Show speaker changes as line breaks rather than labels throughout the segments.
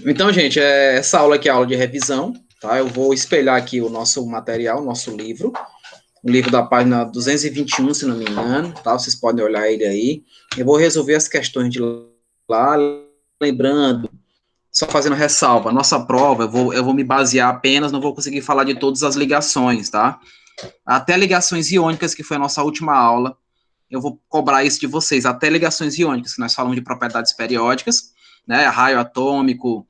Então, gente, essa aula aqui é a aula de revisão, tá? Eu vou espelhar aqui o nosso material, o nosso livro, o livro da página 221, se não me engano, tá? Vocês podem olhar ele aí. Eu vou resolver as questões de lá, lembrando, só fazendo ressalva, nossa prova, eu vou me basear apenas, não vou conseguir falar de todas as ligações, tá? Até ligações iônicas, que foi a nossa última aula, eu vou cobrar isso de vocês, até ligações iônicas, que nós falamos de propriedades periódicas, né, raio atômico,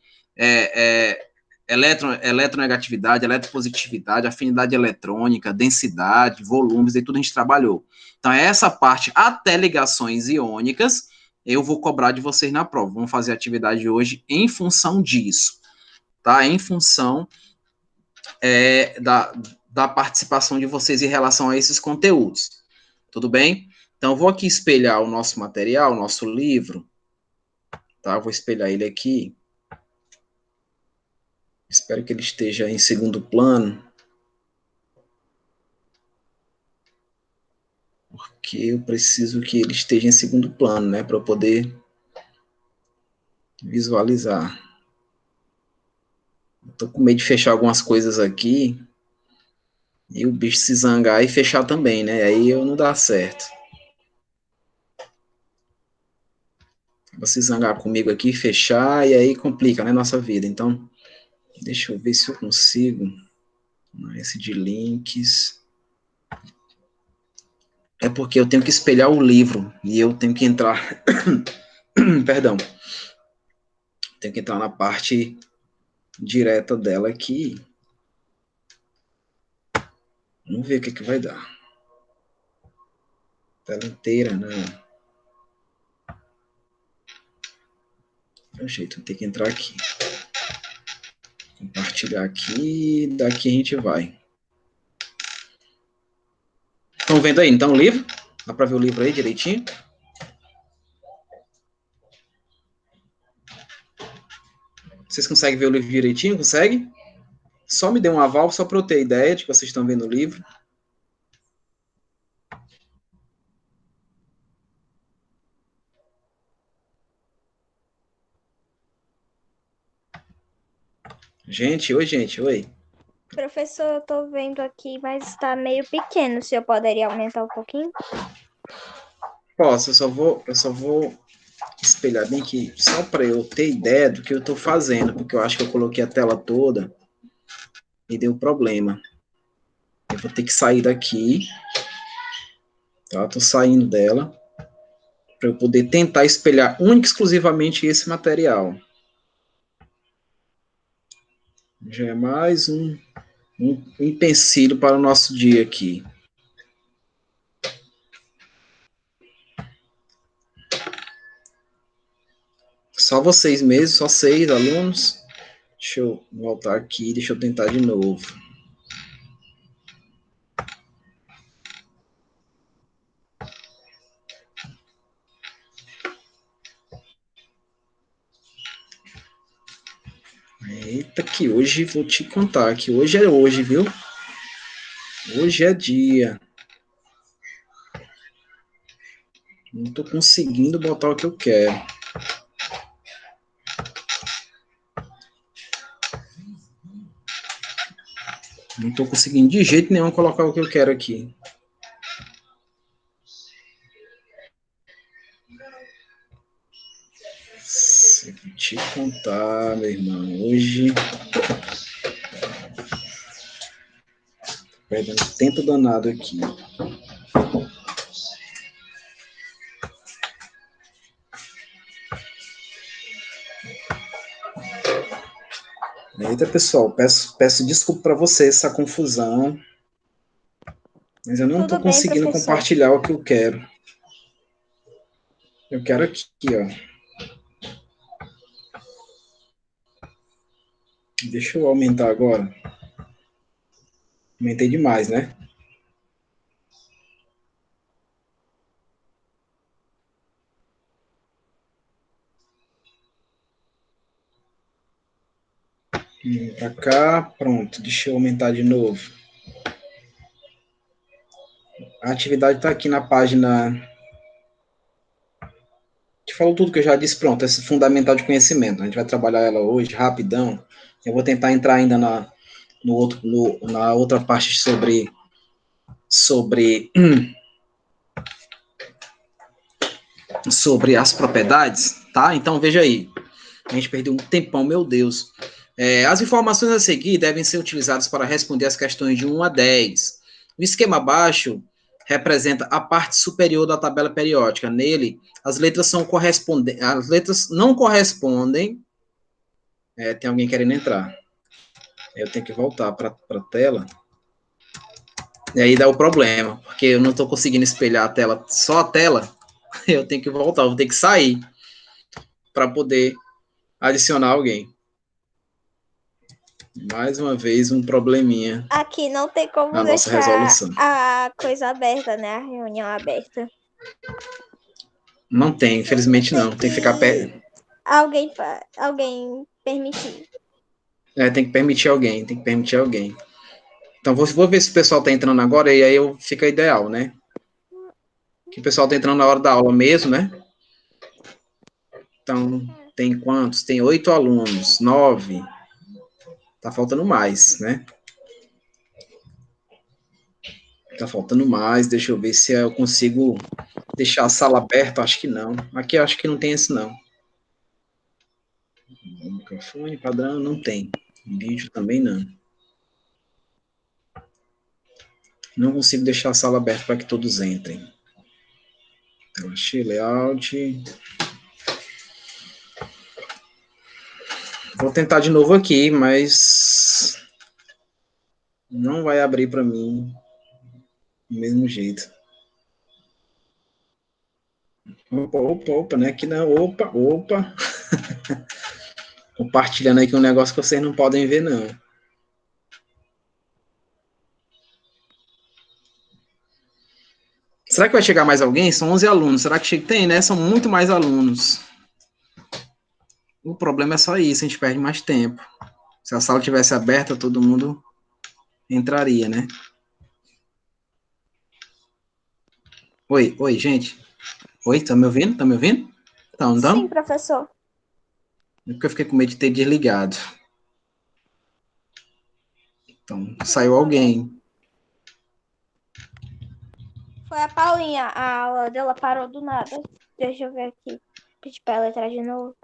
eletronegatividade, eletropositividade, afinidade eletrônica, densidade, volumes, e tudo a gente trabalhou. Então, essa parte, até ligações iônicas, eu vou cobrar de vocês na prova. Vamos fazer a atividade hoje em função disso, tá? Em função da participação de vocês em relação a esses conteúdos. Tudo bem? Então, vou aqui espelhar o nosso material, o nosso livro, tá? Vou espelhar ele aqui. Espero que ele esteja em segundo plano, porque eu preciso que ele esteja em segundo plano, né, para eu poder visualizar. Estou com medo de fechar algumas coisas aqui e o bicho se zangar e fechar também, né? Aí eu não dá certo. Vai se zangar comigo aqui, fechar, e aí complica, né, nossa vida. Então, deixa eu ver se eu consigo. Esse de links. É porque eu tenho que espelhar o livro e eu tenho que entrar. Perdão. Tenho que entrar na parte direta dela aqui. Vamos ver o que vai dar. Tela inteira, né? É o jeito, tem que entrar aqui. Compartilhar aqui, daqui a gente vai. Estão vendo aí, então, o livro? Dá para ver o livro aí direitinho? Vocês conseguem ver o livro direitinho? Consegue? Só me dê um aval, só para eu ter ideia de que vocês estão vendo o livro. Gente, oi.
Professor, eu tô vendo aqui, mas está meio pequeno. O senhor poderia aumentar um pouquinho?
Posso, eu só vou espelhar bem aqui, só para eu ter ideia do que eu estou fazendo, porque eu acho que eu coloquei a tela toda e deu problema. Eu vou ter que sair daqui, tá? Estou saindo dela para eu poder tentar espelhar única e exclusivamente esse material. Já é mais um empecilho para o nosso dia aqui. Só vocês mesmos, só 6 alunos. Deixa eu voltar aqui, deixa eu tentar de novo. Eita, que hoje vou te contar, que hoje é hoje, viu? Hoje é dia. Não estou conseguindo botar o que eu quero. Não estou conseguindo de jeito nenhum colocar o que eu quero aqui. Se eu te contar, meu irmão, hoje vai dando tempo danado aqui. Eita, pessoal, peço desculpa para vocês essa confusão, mas eu não estou
Tudo bem,
conseguindo
professor.
compartilhar o que eu quero. Eu quero aqui, ó. Deixa eu aumentar agora. Aumentei demais, né? Pra cá, pronto. Deixa eu aumentar de novo. A atividade está aqui na página falou tudo que eu já disse, pronto, esse fundamental de conhecimento. A gente vai trabalhar ela hoje, rapidão. Eu vou tentar entrar ainda na outra parte sobre as propriedades, tá? Então, veja aí. A gente perdeu um tempão, meu Deus. As informações a seguir devem ser utilizadas para responder as questões de 1 a 10. O esquema abaixo representa a parte superior da tabela periódica. Nele, as letras não correspondem. Tem alguém querendo entrar. Eu tenho que voltar para a tela. E aí dá o problema, porque eu não estou conseguindo espelhar a tela, só a tela. Eu tenho que voltar, eu vou ter que sair para poder adicionar alguém. Mais uma vez, um probleminha
Aqui não tem como
na nossa
deixar
resolução.
a coisa aberta, né? A reunião aberta.
Não tem, infelizmente não. Tem que ficar perto.
Alguém permitir.
Tem que permitir alguém, tem que permitir alguém. Então, vou ver se o pessoal tá entrando agora e aí fica ideal, né? Que o pessoal tá entrando na hora da aula mesmo, né? Então, tem quantos? Tem 8 alunos, 9. Tá faltando mais, né? Tá faltando mais. Deixa eu ver se eu consigo deixar a sala aberta. Acho que não. Aqui eu acho que não tem esse, não. Microfone padrão não tem. Vídeo também não. Não consigo deixar a sala aberta para que todos entrem. Então, achei layout. Vou tentar de novo aqui, mas não vai abrir para mim do mesmo jeito. Opa, né? Aqui não, opa. Compartilhando aqui um negócio que vocês não podem ver, não. Será que vai chegar mais alguém? São 11 alunos. Será que chega? Tem, né? São muito mais alunos. O problema é só isso, a gente perde mais tempo. Se a sala tivesse aberta, todo mundo entraria, né? Oi, gente. Oi, tá me ouvindo? Tá me ouvindo? Tá, não tá?
Sim, professor.
É porque eu fiquei com medo de ter desligado. Então, saiu alguém.
Foi a Paulinha, a aula dela parou do nada. Deixa eu ver aqui. Pedir pra ela entrar de novo.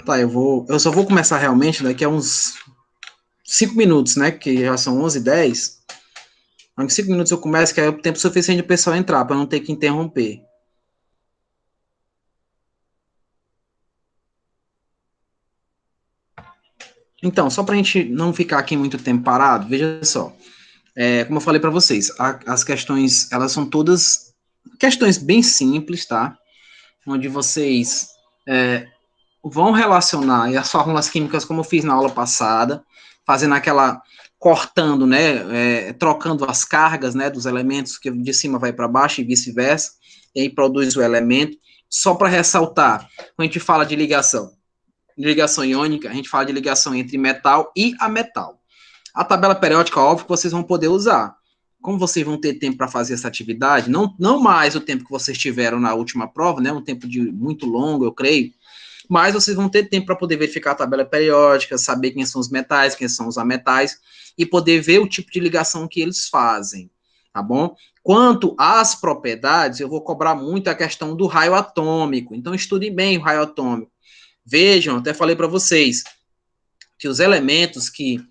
Tá, eu só vou começar realmente daqui a uns 5 minutos, né? Que já são 11h10. Em 5 minutos eu começo, que é o tempo suficiente do pessoal entrar, para não ter que interromper. Então, só para a gente não ficar aqui muito tempo parado, veja só. Como eu falei para vocês, as questões, elas são todas questões bem simples, tá? Onde vocês vão relacionar as fórmulas químicas, como eu fiz na aula passada, fazendo aquela, cortando, né, trocando as cargas, né, dos elementos, que de cima vai para baixo e vice-versa, e aí produz o elemento. Só para ressaltar, quando a gente fala de ligação iônica, a gente fala de ligação entre metal e ametal. A tabela periódica, óbvio que vocês vão poder usar. Como vocês vão ter tempo para fazer essa atividade, não mais o tempo que vocês tiveram na última prova, né, um tempo muito longo, eu creio, mas vocês vão ter tempo para poder verificar a tabela periódica, saber quem são os metais, quem são os ametais, e poder ver o tipo de ligação que eles fazem, tá bom? Quanto às propriedades, eu vou cobrar muito a questão do raio atômico, então estudem bem o raio atômico. Vejam, até falei para vocês, que os elementos que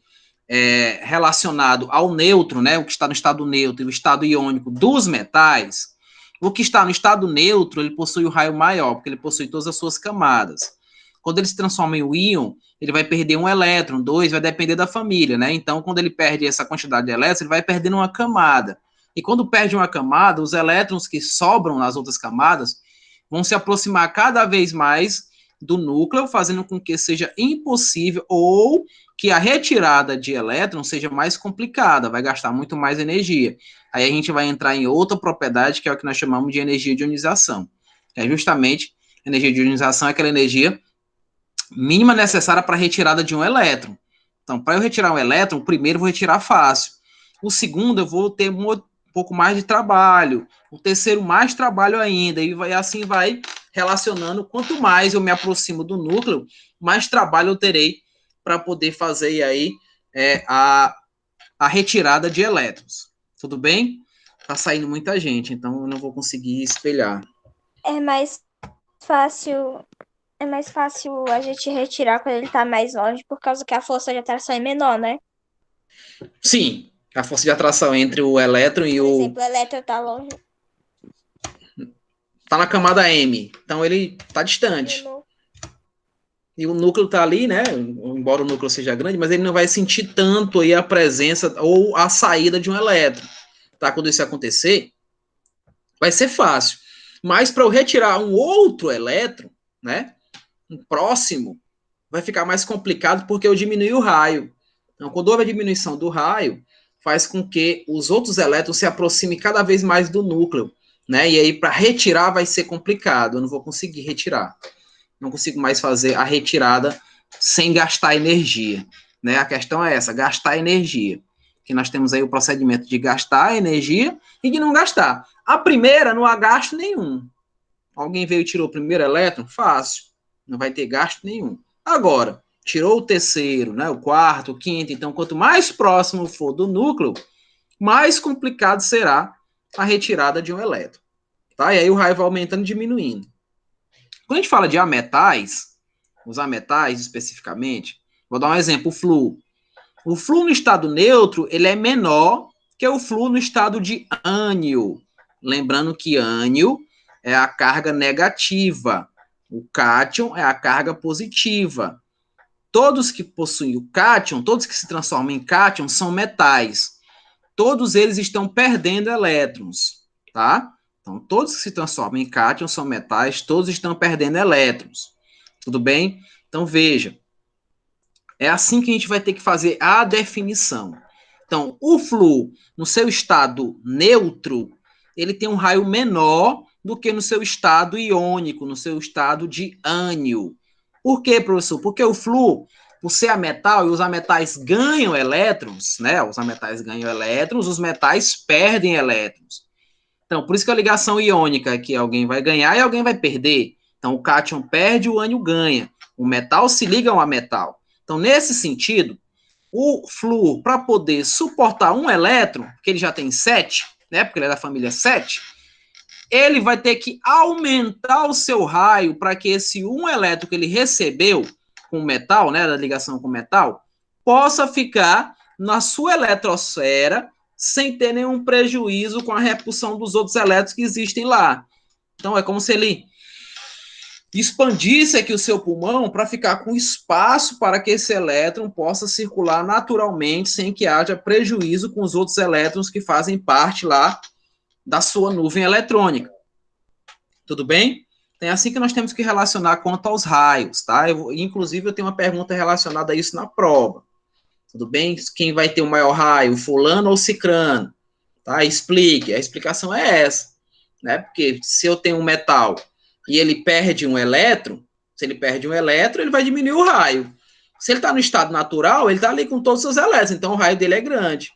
relacionado ao neutro, né, o que está no estado neutro e o estado iônico dos metais, o que está no estado neutro, ele possui o raio maior, porque ele possui todas as suas camadas. Quando ele se transforma em um íon, ele vai perder um elétron, 2, vai depender da família, né? Então, quando ele perde essa quantidade de elétrons, ele vai perdendo uma camada. E quando perde uma camada, os elétrons que sobram nas outras camadas vão se aproximar cada vez mais do núcleo, fazendo com que seja impossível ou que a retirada de elétrons seja mais complicada, vai gastar muito mais energia. Aí a gente vai entrar em outra propriedade, que é o que nós chamamos de energia de ionização. É justamente, a energia de ionização é aquela energia mínima necessária para a retirada de um elétron. Então, para eu retirar um elétron, o primeiro eu vou retirar fácil. O segundo, eu vou ter um pouco mais de trabalho, o terceiro mais trabalho ainda, e assim vai relacionando. Quanto mais eu me aproximo do núcleo, mais trabalho eu terei para poder fazer aí a retirada de elétrons. Tudo bem? Tá saindo muita gente, então eu não vou conseguir espelhar.
É mais fácil. É mais fácil a gente retirar quando ele tá mais longe, por causa que a força de atração é menor, né?
Sim, a força de atração entre o elétron e
Por
o...
exemplo, o elétron tá longe
Tá na camada M, então ele tá
e o
distante.
núcleo.
E o núcleo tá ali, né? Embora o núcleo seja grande, mas ele não vai sentir tanto aí a presença ou a saída de um elétron. Tá? Quando isso acontecer, vai ser fácil. Mas para eu retirar um outro elétron, né? Um próximo, vai ficar mais complicado porque eu diminui o raio. Então, quando houve a diminuição do raio, faz com que os outros elétrons se aproximem cada vez mais do núcleo, né? E aí, para retirar, vai ser complicado. Eu não vou conseguir retirar. Não consigo mais fazer a retirada sem gastar energia, né? A questão é essa, gastar energia. Que nós temos aí o procedimento de gastar energia e de não gastar. A primeira não há gasto nenhum. Alguém veio e tirou o primeiro elétron? Fácil. Não vai ter gasto nenhum. Agora, tirou o terceiro, né, o quarto, o quinto. Então, quanto mais próximo for do núcleo, mais complicado será a retirada de um elétron. Tá? E aí o raio vai aumentando e diminuindo. Quando a gente fala de ametais, os ametais especificamente, vou dar um exemplo, o flúor. O flúor no estado neutro, ele é menor que o flúor no estado de ânion. Lembrando que ânion é a carga negativa, o cátion é a carga positiva. Todos que possuem o cátion, todos que se transformam em cátion, são metais. Todos eles estão perdendo elétrons, tá? Então, todos que se transformam em cátion são metais, todos estão perdendo elétrons. Tudo bem? Então, veja, é assim que a gente vai ter que fazer a definição. Então, o flúor, no seu estado neutro, ele tem um raio menor do que no seu estado iônico, no seu estado de ânion. Por quê, professor? Porque o flúor, por ser a metal, e os ametais ganham elétrons, né? Os ametais ganham elétrons, os metais perdem elétrons. Então, por isso que a ligação iônica é que alguém vai ganhar e alguém vai perder. Então, o cátion perde, o ânion ganha. O metal se liga a metal. Então, nesse sentido, o flúor, para poder suportar um elétron, que ele já tem 7, né, porque ele é da família 7, ele vai ter que aumentar o seu raio para que esse um elétron que ele recebeu com metal, né, da ligação com metal, possa ficar na sua eletrosfera sem ter nenhum prejuízo com a repulsão dos outros elétrons que existem lá. Então, é como se ele expandisse aqui o seu pulmão para ficar com espaço para que esse elétron possa circular naturalmente sem que haja prejuízo com os outros elétrons que fazem parte lá da sua nuvem eletrônica. Tudo bem? É assim que nós temos que relacionar quanto aos raios, tá? Inclusive, eu tenho uma pergunta relacionada a isso na prova. Tudo bem? Quem vai ter o maior raio, fulano ou cicrano? Tá? Explique. A explicação é essa, né? Porque se eu tenho um metal e ele perde um elétron, se ele perde um elétron, ele vai diminuir o raio. Se ele está no estado natural, ele está ali com todos os seus elétrons, então o raio dele é grande.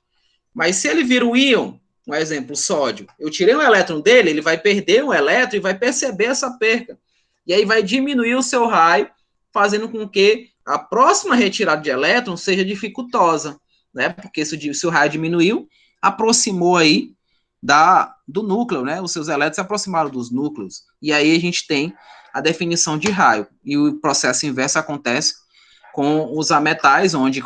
Mas se ele vira um íon, um exemplo, o sódio, eu tirei um elétron dele, ele vai perder um elétron e vai perceber essa perca. E aí vai diminuir o seu raio, fazendo com que a próxima retirada de elétron seja dificultosa, né? Porque se o raio diminuiu, aproximou aí do núcleo, né? Os seus elétrons se aproximaram dos núcleos. E aí a gente tem a definição de raio. E o processo inverso acontece com os ametais, onde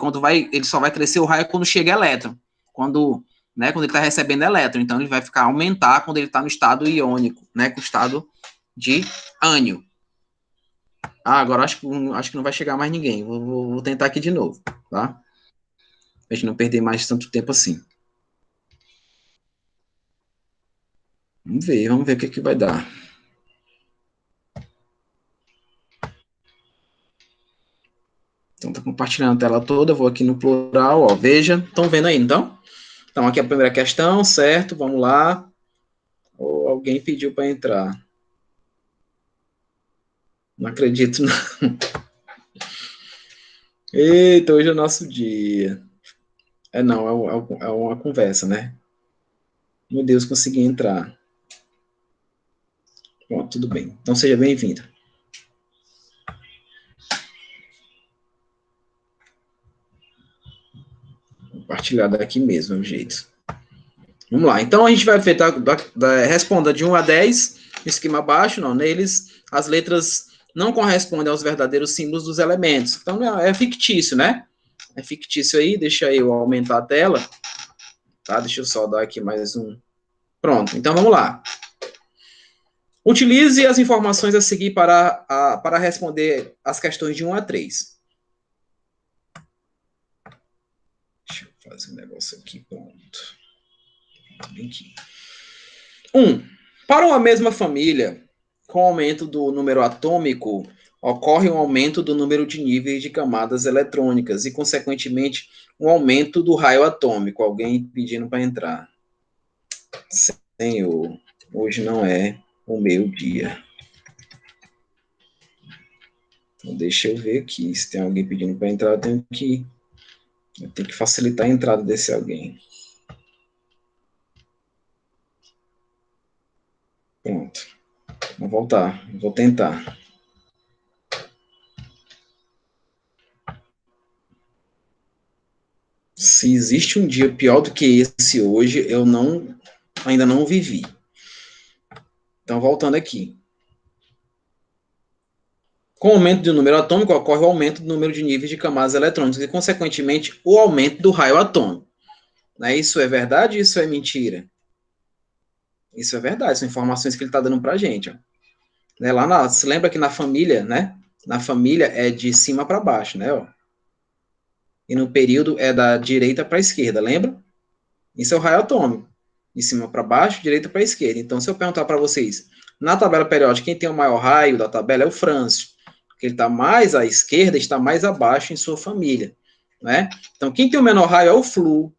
ele só vai crescer o raio quando chega elétron. Quando ele está recebendo elétron. Então, ele vai aumentar quando ele está no estado iônico, né? Com o estado de ânion. Agora acho que não vai chegar mais ninguém. Vou tentar aqui de novo, tá? Pra gente não perder mais tanto tempo assim. Vamos ver o que vai dar. Então, tá compartilhando a tela toda, vou aqui no plural, ó, veja. Estão vendo aí, então? Então, aqui a primeira questão, certo? Vamos lá. Oh, alguém pediu para entrar. Não acredito, não. Eita, hoje é o nosso dia. Não, é uma conversa, né? Meu Deus, consegui entrar. Pronto, tudo bem. Então, seja bem-vindo. Compartilhar daqui mesmo, é o jeito. Vamos lá. Então, a gente vai responder de 1 a 10, esquema abaixo, não. Neles, as letras não correspondem aos verdadeiros símbolos dos elementos. Então, é fictício, né? É fictício aí. Deixa eu aumentar a tela. Tá? Deixa eu só dar aqui mais um. Pronto. Então, vamos lá. Utilize as informações a seguir para responder as questões de 1 a 3. Deixa eu fazer um negócio aqui. Pronto. Bem aqui. 1. Para uma mesma família, com o aumento do número atômico, ocorre um aumento do número de níveis de camadas eletrônicas e, consequentemente, um aumento do raio atômico. Alguém pedindo para entrar. Senhor, hoje não é o meu dia. Então, deixa eu ver aqui. Se tem alguém pedindo para entrar, eu tenho que facilitar a entrada desse alguém. Pronto. Vou voltar. Vou tentar. Se existe um dia pior do que esse hoje, eu ainda não vivi. Então, voltando aqui. Com o aumento do número atômico, ocorre o aumento do número de níveis de camadas eletrônicas e, consequentemente, o aumento do raio atômico. Isso é verdade ou isso é mentira? Isso é verdade, são informações que ele está dando para a gente. Ó. Se lembra que na família, né? Na família é de cima para baixo, né? Ó. E no período é da direita para a esquerda, lembra? Isso é o raio atômico. De cima para baixo, direita para a esquerda. Então, se eu perguntar para vocês, na tabela periódica, quem tem o maior raio da tabela é o Frâncio. Porque ele está mais à esquerda, está mais abaixo em sua família. Né? Então, quem tem o menor raio é o Flu.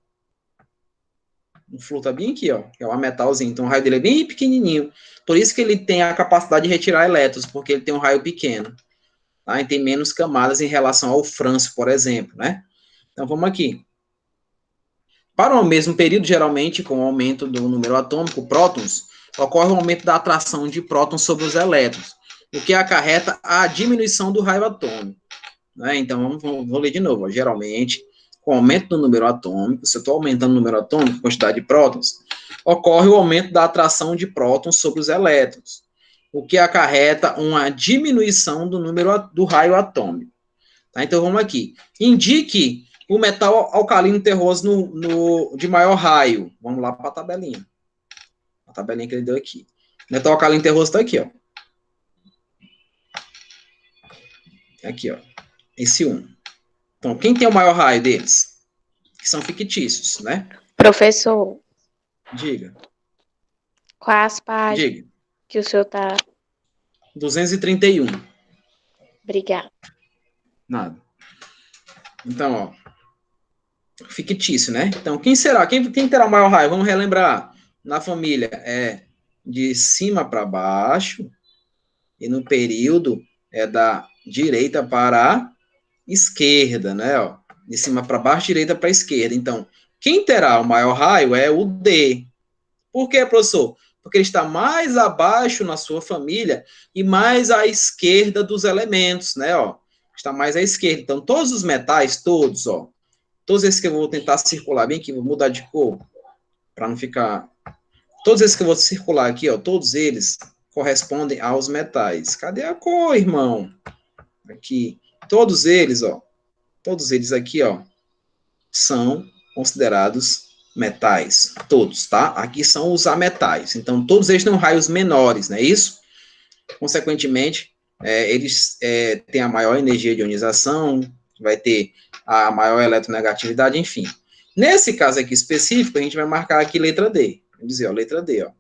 O Flu está bem aqui, ó, que é o metalzinho. Então, o raio dele é bem pequenininho. Por isso que ele tem a capacidade de retirar elétrons, porque ele tem um raio pequeno. Tá? E tem menos camadas em relação ao Frâncio, por exemplo. Né? Então, vamos aqui. Para o mesmo período, geralmente, com o aumento do número atômico, prótons, ocorre o aumento da atração de prótons sobre os elétrons, o que acarreta a diminuição do raio atômico. Né? Então, vou ler de novo. Ó. Geralmente, com o aumento do número atômico, se eu estou aumentando o número atômico, a quantidade de prótons, ocorre o aumento da atração de prótons sobre os elétrons, o que acarreta uma diminuição do número do raio atômico. Tá? Então, vamos aqui. Indique o metal alcalino terroso de maior raio. Vamos lá para a tabelinha. A tabelinha que ele deu aqui. O metal alcalino terroso está aqui, ó. Aqui, ó. Esse 1. Então, quem tem o maior raio deles? Que são fictícios, né?
Professor.
Diga.
Quais as páginas
Diga.
Que o senhor está...
231.
Obrigada.
Nada. Então, ó. Fictício, né? Então, quem será? Quem terá o maior raio? Vamos relembrar. Na família é de cima para baixo e no período é da direita para a esquerda, né? Ó, de cima para baixo, direita para a esquerda. Então, quem terá o maior raio é o D. Por quê, professor? Porque ele está mais abaixo na sua família e mais à esquerda dos elementos, né? Ó, está mais à esquerda. Então, todos os metais, todos, ó, todos esses que eu vou tentar circular bem aqui, vou mudar de cor, para não ficar... Todos esses que eu vou circular aqui, ó, todos eles correspondem aos metais. Cadê a cor, irmão? Aqui. Todos eles, ó, todos eles aqui, ó, são considerados metais. Todos, tá? Aqui são os ametais. Então, todos eles têm raios menores, não é isso? Consequentemente, eles têm a maior energia de ionização, vai ter a maior eletronegatividade, enfim. Nesse caso aqui específico, a gente vai marcar aqui letra D. Vamos dizer, ó, letra D, ó.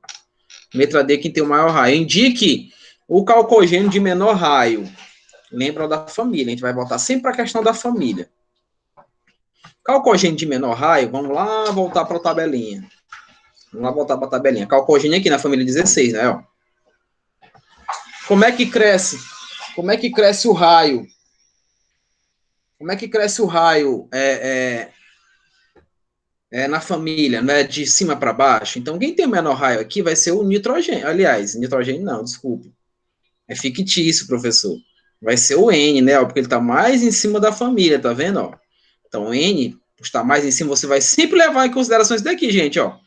Letra D, quem tem o maior raio. Indique o calcogênio de menor raio. Lembra da família, a gente vai voltar sempre para a questão da família. Calcogênio de menor raio, vamos lá voltar para a tabelinha. Vamos lá voltar para a tabelinha. Calcogênio aqui na família 16, né? Ó. Como é que cresce? Como é que cresce o raio? Como é que cresce o raio na família, né, de cima para baixo. Então, quem tem o menor raio aqui vai ser o nitrogênio. Aliás, nitrogênio não, desculpa. É fictício, professor. Vai ser o N, né? Porque ele está mais em cima da família, tá vendo? Ó? Então, o N, por estar mais em cima, você vai sempre levar em consideração isso daqui, gente. Ó.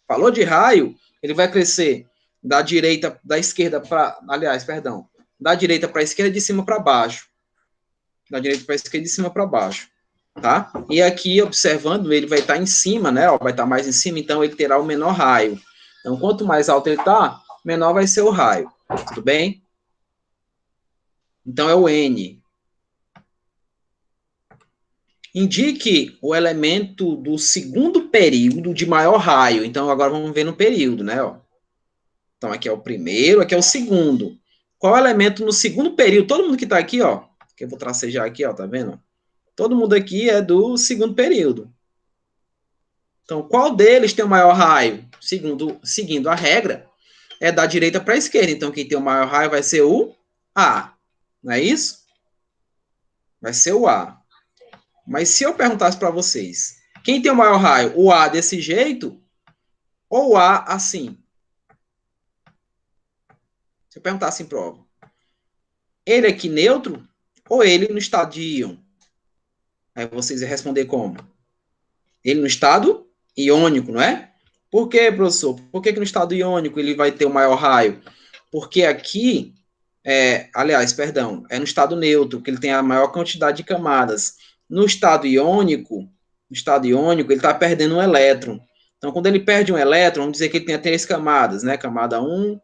Falou de raio, ele vai crescer da direita, da esquerda para. Aliás, perdão. Da direita para a esquerda, de cima para baixo. Da direita para a esquerda, de cima para baixo. Tá? E aqui, observando, ele vai estar em cima, né? Ó, vai estar mais em cima, então ele terá o menor raio. Então, quanto mais alto ele está, menor vai ser o raio. Tudo bem? Então, é o N. Indique o elemento do segundo período de maior raio. Então, agora vamos ver no período, né? Ó. Então, aqui é o primeiro, aqui é o segundo. Qual elemento no segundo período? Todo mundo que está aqui, ó, que eu vou tracejar aqui, ó, tá vendo? Todo mundo aqui é do segundo período. Então, qual deles tem o maior raio? Seguindo a regra, é da direita para a esquerda. Então, quem tem o maior raio vai ser o A. Não é isso? Vai ser o A. Mas se eu perguntasse para vocês, quem tem o maior raio? O A desse jeito ou o A assim? Se eu perguntasse em prova, ele aqui neutro ou ele no estado de íon? Aí vocês iam responder como? Ele no estado iônico, não é? Por quê, professor? Por que no estado iônico ele vai ter o maior raio? Porque aqui, aliás, perdão, é no estado neutro, que ele tem a maior quantidade de camadas. No estado iônico, ele está perdendo um elétron. Então, quando ele perde um elétron, vamos dizer que ele tem 3 camadas, né? Camada 1,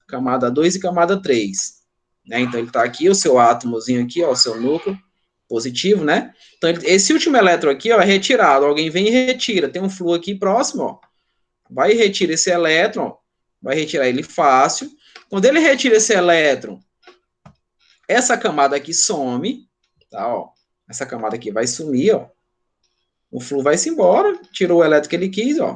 camada 2 e camada 3. Né? Então, ele está aqui, o seu átomozinho aqui, ó, o seu núcleo positivo, né? Então, esse último elétron aqui, ó, é retirado. Alguém vem e retira. Tem um flúor aqui próximo, ó. Vai e retira esse elétron, ó. Vai retirar ele fácil. Quando ele retira esse elétron, essa camada aqui some, tá, ó. Essa camada aqui vai sumir, ó. O flúor vai-se embora, tirou o elétron que ele quis, ó.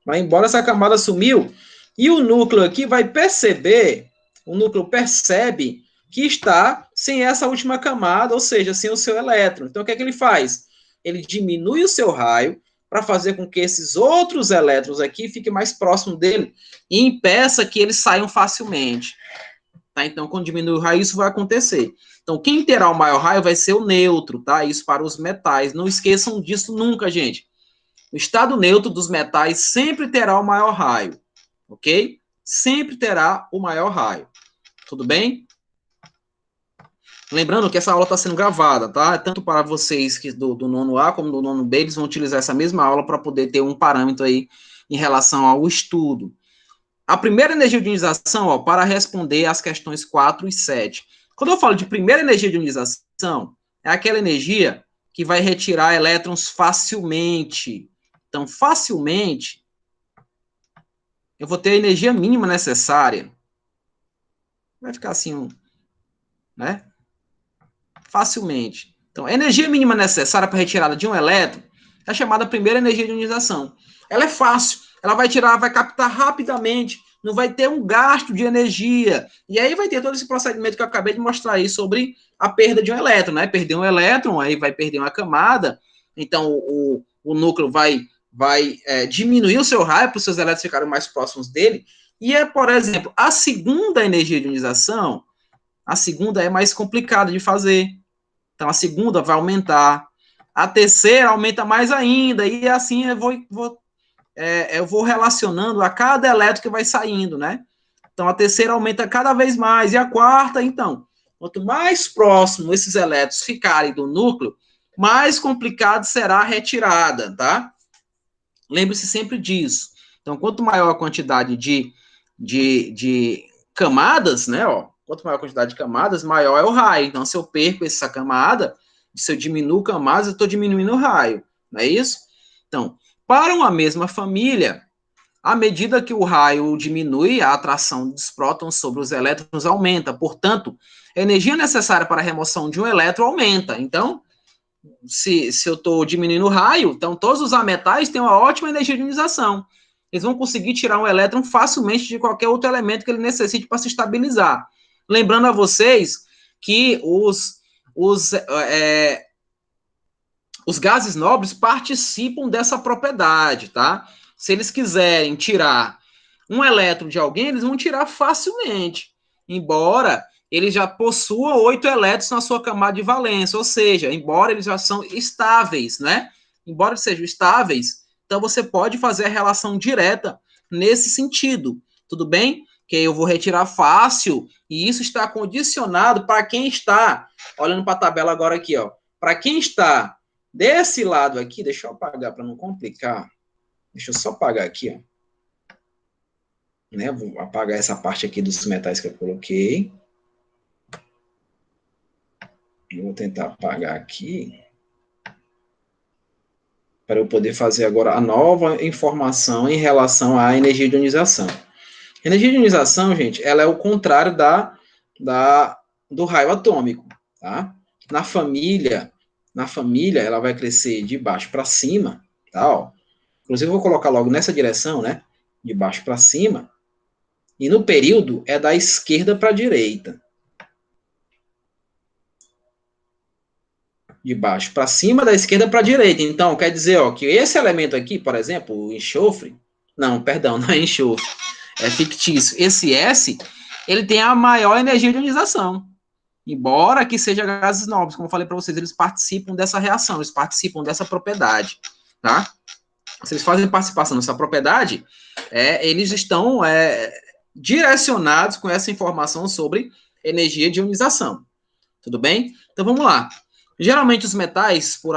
Vai embora, essa camada sumiu. E o núcleo aqui vai perceber, o núcleo percebe que está sem essa última camada, ou seja, sem o seu elétron. Então, o que é que ele faz? Ele diminui o seu raio para fazer com que esses outros elétrons aqui fiquem mais próximos dele e impeça que eles saiam facilmente. Tá? Então, quando diminui o raio, isso vai acontecer. Então, quem terá o maior raio vai ser o neutro, tá? Isso para os metais. Não esqueçam disso nunca, gente. O estado neutro dos metais sempre terá o maior raio, ok? Sempre terá o maior raio. Tudo bem? Lembrando que essa aula está sendo gravada, tá? Tanto para vocês que do nono A como do nono B, eles vão utilizar essa mesma aula para poder ter um parâmetro aí em relação ao estudo. A primeira energia de ionização, ó, para responder às questões 4 e 7. Quando eu falo de primeira energia de ionização, é aquela energia que vai retirar elétrons facilmente. Então, facilmente, eu vou ter a energia mínima necessária. Vai ficar assim, né? Facilmente. Então, a energia mínima necessária para retirada de um elétron é chamada primeira energia de ionização. Ela é fácil, ela vai tirar, vai captar rapidamente, não vai ter um gasto de energia. E aí vai ter todo esse procedimento que eu acabei de mostrar aí sobre a perda de um elétron, né? Perder um elétron, aí vai perder uma camada, então o núcleo vai diminuir o seu raio para os seus elétrons ficarem mais próximos dele. E por exemplo, a segunda energia de ionização, a segunda é mais complicada de fazer. Então, a segunda vai aumentar. A terceira aumenta mais ainda. E assim eu vou relacionando a cada elétron que vai saindo, né? Então, a terceira aumenta cada vez mais. E a quarta, então, quanto mais próximo esses elétrons ficarem do núcleo, mais complicado será a retirada, tá? Lembre-se sempre disso. Então, quanto maior a quantidade de camadas, né, ó, quanto maior a quantidade de camadas, maior é o raio. Então, se eu perco essa camada, se eu diminuo camadas, eu estou diminuindo o raio, não é isso? Então, para uma mesma família, à medida que o raio diminui, a atração dos prótons sobre os elétrons aumenta. Portanto, a energia necessária para a remoção de um elétron aumenta. Então, se eu estou diminuindo o raio, então todos os ametais têm uma ótima energia de ionização. Eles vão conseguir tirar um elétron facilmente de qualquer outro elemento que ele necessite para se estabilizar. Lembrando a vocês que os gases nobres participam dessa propriedade, tá? Se eles quiserem tirar um elétron de alguém, eles vão tirar facilmente, embora eles já possuam 8 elétrons na sua camada de valência, ou seja, embora eles já são estáveis, né? Embora eles sejam estáveis, então você pode fazer a relação direta nesse sentido, tudo bem? Que eu vou retirar fácil, e isso está condicionado para quem está, olhando para a tabela agora aqui, ó, para quem está desse lado aqui, deixa eu apagar para não complicar, deixa eu só apagar aqui, ó, né? Vou apagar essa parte aqui dos metais que eu coloquei. Eu vou tentar apagar aqui, para eu poder fazer agora a nova informação em relação à energia de ionização. A energia de ionização, gente, ela é o contrário do raio atômico, tá? Na família, ela vai crescer de baixo para cima, tá? Ó. Inclusive, eu vou colocar logo nessa direção, né? De baixo para cima. E no período, é da esquerda para a direita. De baixo para cima, da esquerda para a direita. Então, quer dizer, ó, que esse elemento aqui, por exemplo, o enxofre, não, perdão, não é enxofre, é fictício. Esse S, ele tem a maior energia de ionização. Embora que seja gases nobres, como eu falei para vocês, eles participam dessa reação, eles participam dessa propriedade, tá? Se eles fazem participação nessa propriedade, eles estão direcionados com essa informação sobre energia de ionização. Tudo bem? Então, vamos lá. Geralmente, os metais, por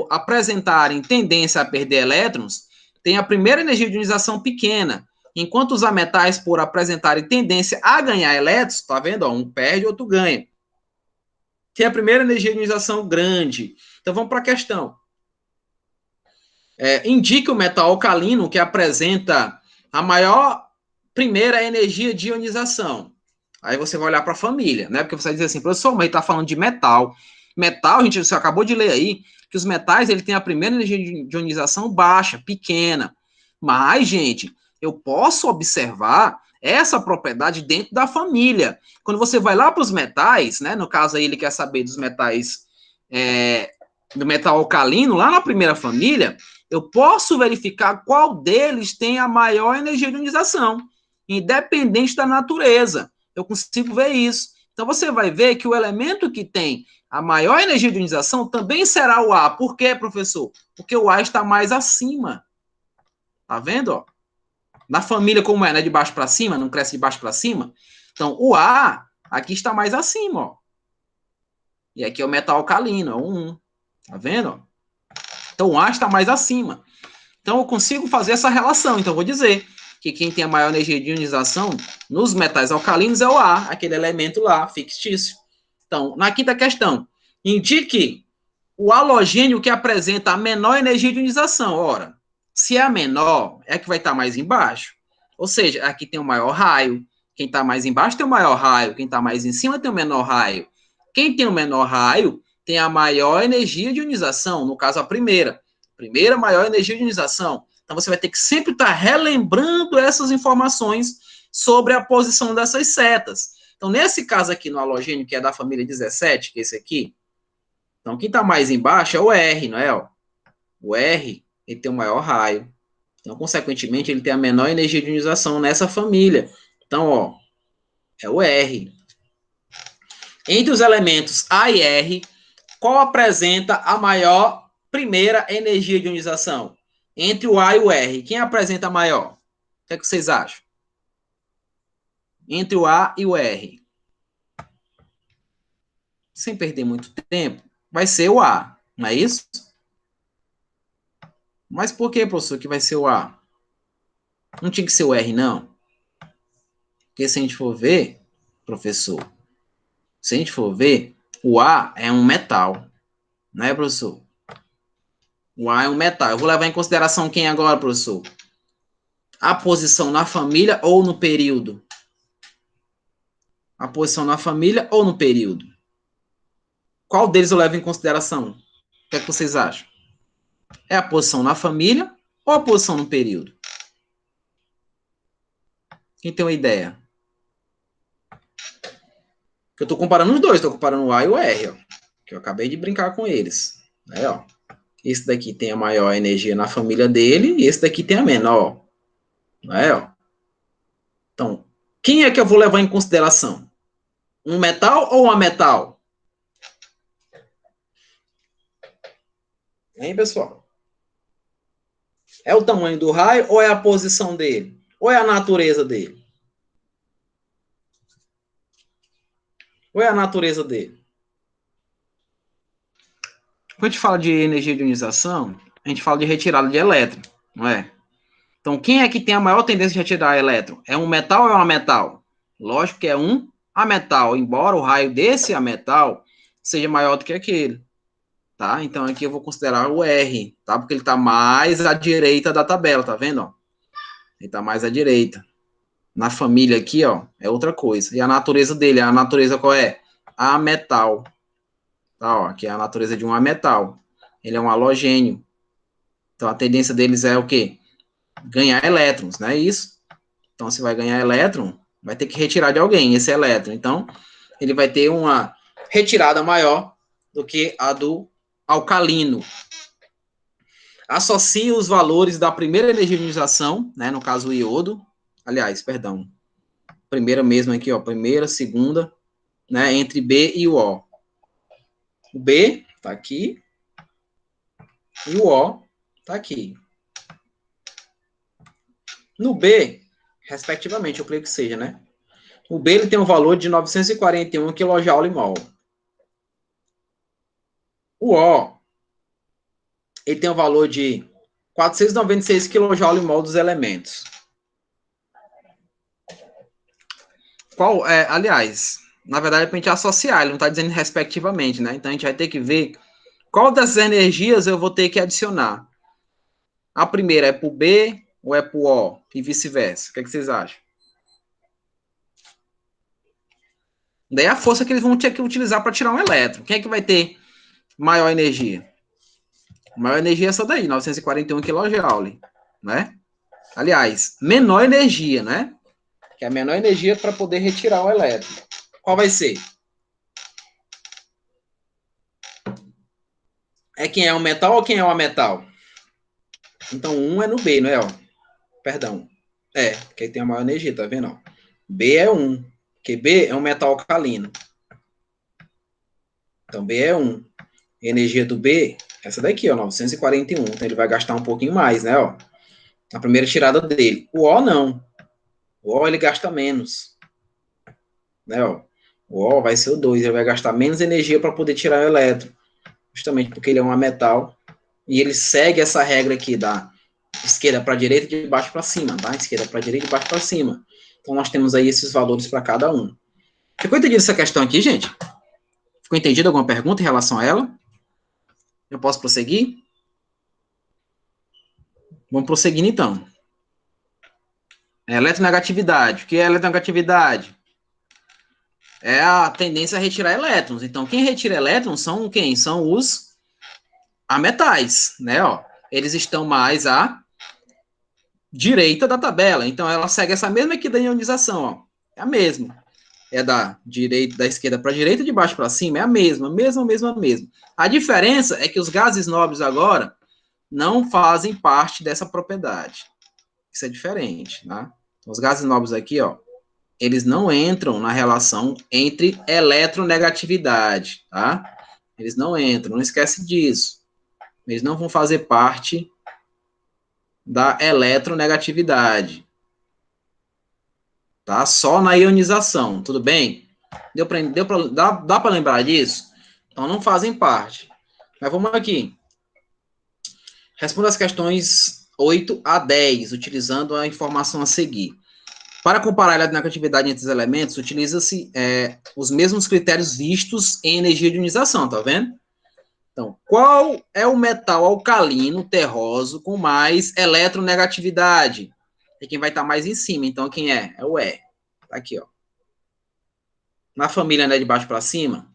apresentarem tendência a perder elétrons, têm a primeira energia de ionização pequena, enquanto os ametais, por apresentarem tendência a ganhar elétrons, tá vendo? Ó, um perde, outro ganha. Tem a primeira energia de ionização grande. Então, vamos para a questão. Indique o metal alcalino que apresenta a maior primeira energia de ionização. Aí você vai olhar para a família, né? Porque você vai dizer assim, professor, mas ele está falando de metal. Metal, gente, você acabou de ler aí, que os metais, ele tem a primeira energia de ionização baixa, pequena. Mas, gente, eu posso observar essa propriedade dentro da família. Quando você vai lá para os metais, né? No caso aí, ele quer saber dos metais, do metal alcalino, lá na primeira família, eu posso verificar qual deles tem a maior energia de ionização, independente da natureza. Eu consigo ver isso. Então, você vai ver que o elemento que tem a maior energia de ionização também será o A. Por quê, professor? Porque o A está mais acima. Tá vendo? Ó? Na família, como é, né? De baixo para cima, não cresce de baixo para cima. Então, o A aqui está mais acima, ó. E aqui é o metal alcalino, é o 1. Tá vendo? Então, o A está mais acima. Então, eu consigo fazer essa relação. Então, eu vou dizer que quem tem a maior energia de ionização nos metais alcalinos é o A, aquele elemento lá, fictício. Então, na quinta questão, indique o halogênio que apresenta a menor energia de ionização. Ora, se é a menor, é a que vai estar mais embaixo. Ou seja, aqui tem o maior raio. Quem está mais embaixo tem o maior raio. Quem está mais em cima tem o menor raio. Quem tem o menor raio tem a maior energia de ionização, no caso a primeira. Primeira maior energia de ionização. Então, você vai ter que sempre estar relembrando essas informações sobre a posição dessas setas. Então, nesse caso aqui no halogênio, que é da família 17, que é esse aqui, então, quem está mais embaixo é o R, não é? Ó? O R, ele tem o maior raio. Então, consequentemente, ele tem a menor energia de ionização nessa família. Então, ó, é o R. Entre os elementos A e R, qual apresenta a maior primeira energia de ionização? Entre o A e o R, quem apresenta a maior? O que é que vocês acham? Entre o A e o R. Sem perder muito tempo, vai ser o A, não é isso? Mas por que, professor, que vai ser o A? Não tinha que ser o R, não? Porque se a gente for ver, professor, se a gente for ver, o A é um metal, não é, professor? O A é um metal. Eu vou levar em consideração quem agora, professor? A posição na família ou no período? A posição na família ou no período? Qual deles eu levo em consideração? O que é que vocês acham? É a posição na família ou a posição no período? Quem tem uma ideia? Eu estou comparando os dois, estou comparando o A e o R, ó, que eu acabei de brincar com eles. Aí, ó. Esse daqui tem a maior energia na família dele, e esse daqui tem a menor. Não é, ó? Então, quem é que eu vou levar em consideração? Um metal ou uma metal? Hein, pessoal? É o tamanho do raio ou é a posição dele? Ou é a natureza dele? Ou é a natureza dele? Quando a gente fala de energia de ionização, a gente fala de retirada de elétron, não é? Então, quem é que tem a maior tendência de retirar elétron? É um metal ou é uma metal? Lógico que é um ametal, embora o raio desse ametal seja maior do que aquele, tá? Então, aqui eu vou considerar o R, tá? Porque ele está mais à direita da tabela, tá vendo? Ó? Ele está mais à direita. Na família aqui, ó, é outra coisa. E a natureza dele, a natureza qual é? Ametal. Tá, ó, aqui é a natureza de um ametal. Ele é um halogênio. Então, a tendência deles é o quê? Ganhar elétrons, não é isso? Então, se vai ganhar elétron, vai ter que retirar de alguém esse elétron. Então, ele vai ter uma retirada maior do que a do alcalino. Associe os valores da primeira energia de ionização, né, no caso o iodo, aliás, perdão, primeira mesmo aqui, ó, primeira, segunda, né, entre B e o O. O B está aqui e o O está aqui. No B, respectivamente, eu creio que seja, né? O B ele tem um valor de 941 kJ/mol. O O ele tem um valor de 496 kJ/mol dos elementos. Qual é, aliás, na verdade é para a gente associar, ele não está dizendo respectivamente, né? Então a gente vai ter que ver qual dessas energias eu vou ter que adicionar. A primeira é para o B ou é para o O? E vice-versa. O que, é que vocês acham? Daí a força que eles vão ter que utilizar para tirar um elétron. Quem é que vai ter maior energia? A maior energia é essa daí, 941 kJ, né? Aliás, menor energia, né? Que é a menor energia para poder retirar o elétron. Qual vai ser? É quem é um metal ou quem é um ametal? Então, um é no B, não é? Ó? Perdão. É, porque tem a maior energia, tá vendo? Ó? B é 1, porque B é um metal alcalino. Então, B é 1. A energia do B, essa daqui, ó, 941. Então, ele vai gastar um pouquinho mais, né? Ó, a primeira tirada dele. O O não. O O ele gasta menos. Né, ó. O O vai ser o 2. Ele vai gastar menos energia para poder tirar o elétron. Justamente porque ele é um metal. E ele segue essa regra aqui da esquerda para direita, de baixo para cima, tá? Esquerda para direita, de baixo para cima. Então, nós temos aí esses valores para cada um. Ficou entendido essa questão aqui, gente? Ficou entendido alguma pergunta em relação a ela? Eu posso prosseguir? Vamos prosseguindo, então. Eletronegatividade. O que é eletronegatividade? É a tendência a retirar elétrons. Então, quem retira elétrons são quem? São os ametais, né? Ó, eles estão mais à direita da tabela. Então, ela segue essa mesma aqui da ionização, ó. É a mesma. É da direita, da esquerda para a direita, de baixo para cima. É a mesma. A diferença é que os gases nobres agora não fazem parte dessa propriedade. Isso é diferente, né? Os gases nobres aqui, ó, eles não entram na relação entre eletronegatividade, tá? Eles não entram, não esquece disso. Eles não vão fazer parte da eletronegatividade, tá? Só na ionização, tudo bem? Dá para lembrar disso? Então, não fazem parte. Mas vamos aqui. Responda as questões 8 a 10, utilizando a informação a seguir. Para comparar a eletronegatividade entre os elementos, utiliza-se os mesmos critérios vistos em energia de ionização, tá vendo? Então, qual é o metal alcalino terroso com mais eletronegatividade? É quem vai estar mais em cima. Então, quem é? É o E. Tá aqui, ó. Na família, né, de baixo para cima,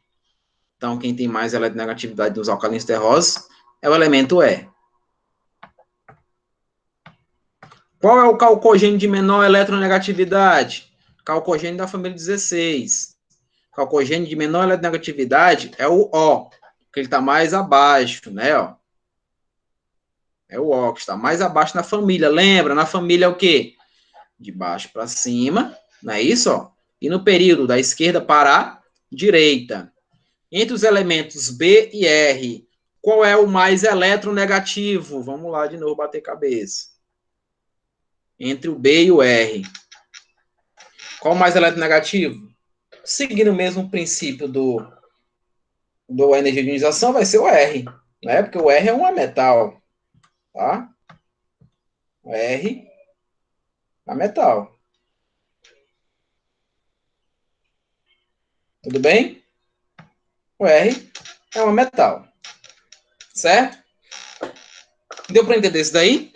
então, quem tem mais eletronegatividade dos alcalinos terrosos é o elemento E. Qual é o calcogênio de menor eletronegatividade? Calcogênio da família 16. Calcogênio de menor eletronegatividade é o O, que ele está mais abaixo, né? Ó. É o O que está mais abaixo na família. Lembra, na família é o quê? De baixo para cima, não é isso? Ó? E no período da esquerda para a direita. Entre os elementos B e R, qual é o mais eletronegativo? Vamos lá de novo bater cabeça. Entre o B e o R. Qual o mais eletronegativo? Seguindo o mesmo princípio do energia de ionização, vai ser o R. Né? Porque o R é um metal. Tá? O R é metal. Tudo bem? O R é um metal. Certo? Deu para entender isso daí?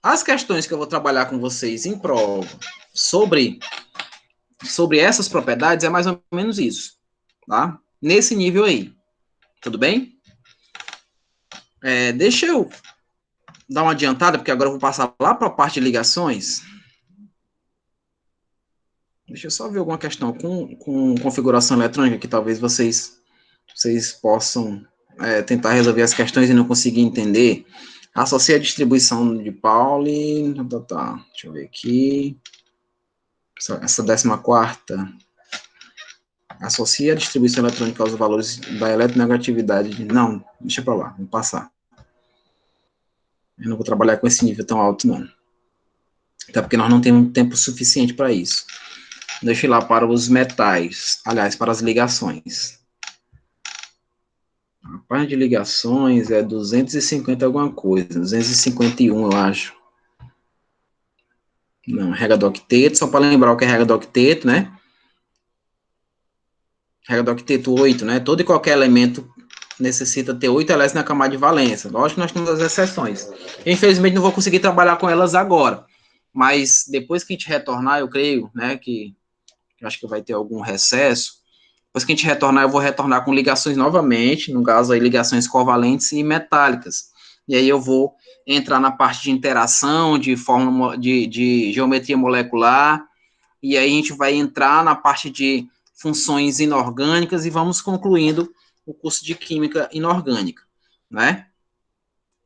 As questões que eu vou trabalhar com vocês em prova sobre essas propriedades é mais ou menos isso. Tá? Nesse nível aí. Tudo bem? Deixa eu dar uma adiantada, porque agora eu vou passar lá para a parte de ligações. Deixa eu só ver alguma questão com configuração eletrônica que talvez vocês possam tentar resolver as questões e não conseguir entender. Associa a distribuição de Pauli. Tá. Deixa eu ver aqui. Essa 14ª. Associa a distribuição eletrônica aos valores da eletronegatividade. Não, deixa para lá, vamos passar. Eu não vou trabalhar com esse nível tão alto, não. Até porque nós não temos tempo suficiente para isso. Deixa eu ir lá para os metais. Aliás, para as ligações. A parte de ligações é 250 alguma coisa. 251, eu acho. Não, regra do octeto. Só para lembrar o que é regra do octeto, né? Regra do octeto 8, né? Todo e qualquer elemento necessita ter 8 elétrons na camada de valência. Lógico que nós temos as exceções. Eu, infelizmente, não vou conseguir trabalhar com elas agora. Mas depois que a gente retornar, eu creio, né, que eu acho que vai ter algum recesso. Depois que a gente retornar, eu vou retornar com ligações novamente, no caso aí, ligações covalentes e metálicas. E aí eu vou entrar na parte de interação, de fórmula de geometria molecular, e aí a gente vai entrar na parte de funções inorgânicas e vamos concluindo o curso de química inorgânica, né?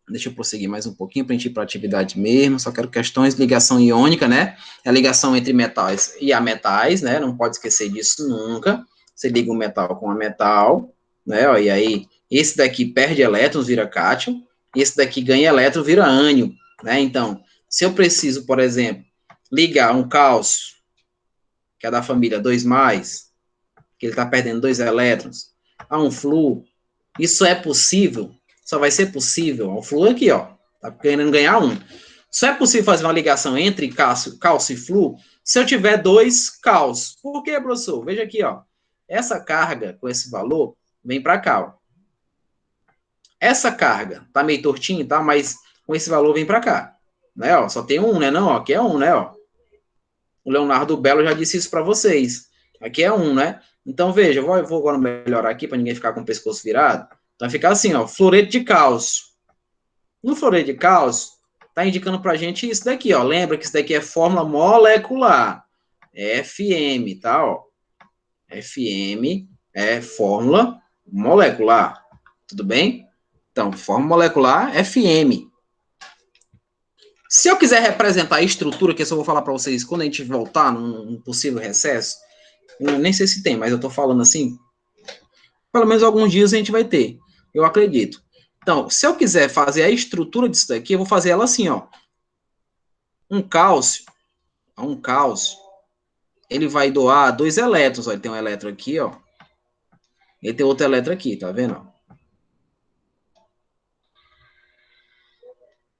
Deixa eu prosseguir mais um pouquinho para a gente ir para a atividade mesmo. Só quero questões, ligação iônica, né? É a ligação entre metais e ametais, né? Não pode esquecer disso nunca. Você liga um metal com a metal, né? Ó, e aí, esse daqui perde elétrons, vira cátion. Esse daqui ganha elétron, vira ânion, né? Então, se eu preciso, por exemplo, ligar um cálcio, que é da família 2+, que ele está perdendo 2 elétrons, a um flúor, isso é possível? Só vai ser possível, o flúor aqui, ó, tá querendo ganhar 1. Só é possível fazer uma ligação entre cálcio e flúor se eu tiver 2 cálcios. Por quê, professor? Veja aqui, ó. Essa carga com esse valor vem para cá, ó. Essa carga tá meio tortinho, tá? Mas com esse valor vem para cá, né? Ó, só tem 1, né? Não, ó, aqui é 1, né? Ó. O Leonardo Belo já disse isso para vocês. Aqui é 1, né? Então, veja, eu vou agora melhorar aqui para ninguém ficar com o pescoço virado. Então, vai ficar assim, ó, fluoreto de cálcio. No fluoreto de cálcio, tá indicando pra gente isso daqui, ó. Lembra que isso daqui é fórmula molecular. FM, tá, ó. FM é fórmula molecular. Tudo bem? Então, fórmula molecular, FM. Se eu quiser representar a estrutura, que eu só vou falar para vocês quando a gente voltar num possível recesso, eu nem sei se tem, mas eu tô falando assim, pelo menos alguns dias a gente vai ter, eu acredito. Então, se eu quiser fazer a estrutura disso daqui, eu vou fazer ela assim, ó. Um cálcio, ele vai doar 2 elétrons, ó. Ele tem um elétron aqui, ó. Ele tem outro elétron aqui, tá vendo?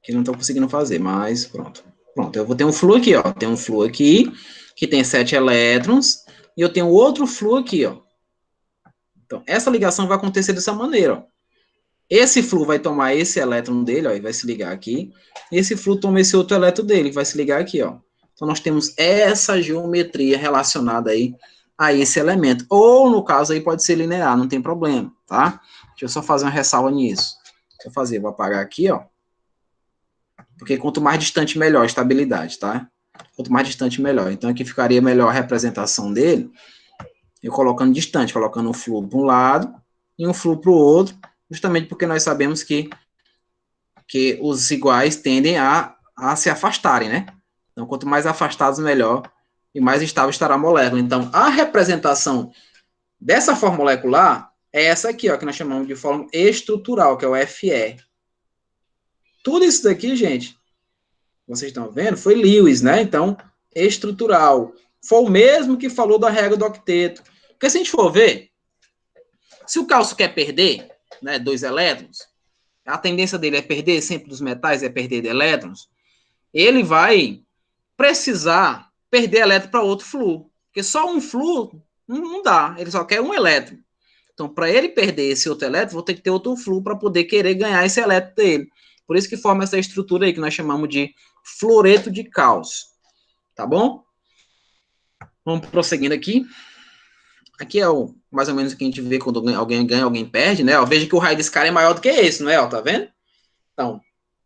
Que não estou conseguindo fazer, mas pronto. Pronto, eu vou ter um flúor aqui, ó. Tem um flúor aqui, que tem 7 elétrons, e eu tenho outro flúor aqui, ó. Então, essa ligação vai acontecer dessa maneira, ó. Esse flúor vai tomar esse elétron dele, ó, e vai se ligar aqui. Esse flúor toma esse outro elétron dele, vai se ligar aqui, ó. Então, nós temos essa geometria relacionada aí a esse elemento. Ou, no caso, aí pode ser linear, não tem problema, tá? Deixa eu só fazer uma ressalva nisso. Deixa eu fazer, vou apagar aqui, ó. Porque quanto mais distante, melhor a estabilidade, tá? Quanto mais distante, melhor. Então, aqui ficaria melhor a representação dele, eu colocando distante, colocando um flúor para um lado e um flúor para o outro, justamente porque nós sabemos que que os iguais tendem a se afastarem, né? Então, quanto mais afastados, melhor, e mais estável estará a molécula. Então, a representação dessa forma molecular é essa aqui, ó, que nós chamamos de forma estrutural, que é o Fe. Tudo isso daqui, gente, vocês estão vendo, foi Lewis, né? Então, estrutural. Foi o mesmo que falou da regra do octeto. Porque se a gente for ver, se o cálcio quer perder, né, 2 elétrons, a tendência dele é perder sempre dos metais, é perder de elétrons, ele vai precisar perder elétron para outro flúor. Porque só um flúor não dá, ele só quer um elétron. Então, para ele perder esse outro elétron, vou ter que ter outro flúor para poder querer ganhar esse elétron dele. Por isso que forma essa estrutura aí que nós chamamos de fluoreto de cálcio. Tá bom? Vamos prosseguindo aqui. Aqui é mais ou menos o que a gente vê quando alguém ganha, alguém perde, né? Ó, veja que o raio desse cara é maior do que esse, não é? Ó, tá vendo? Então,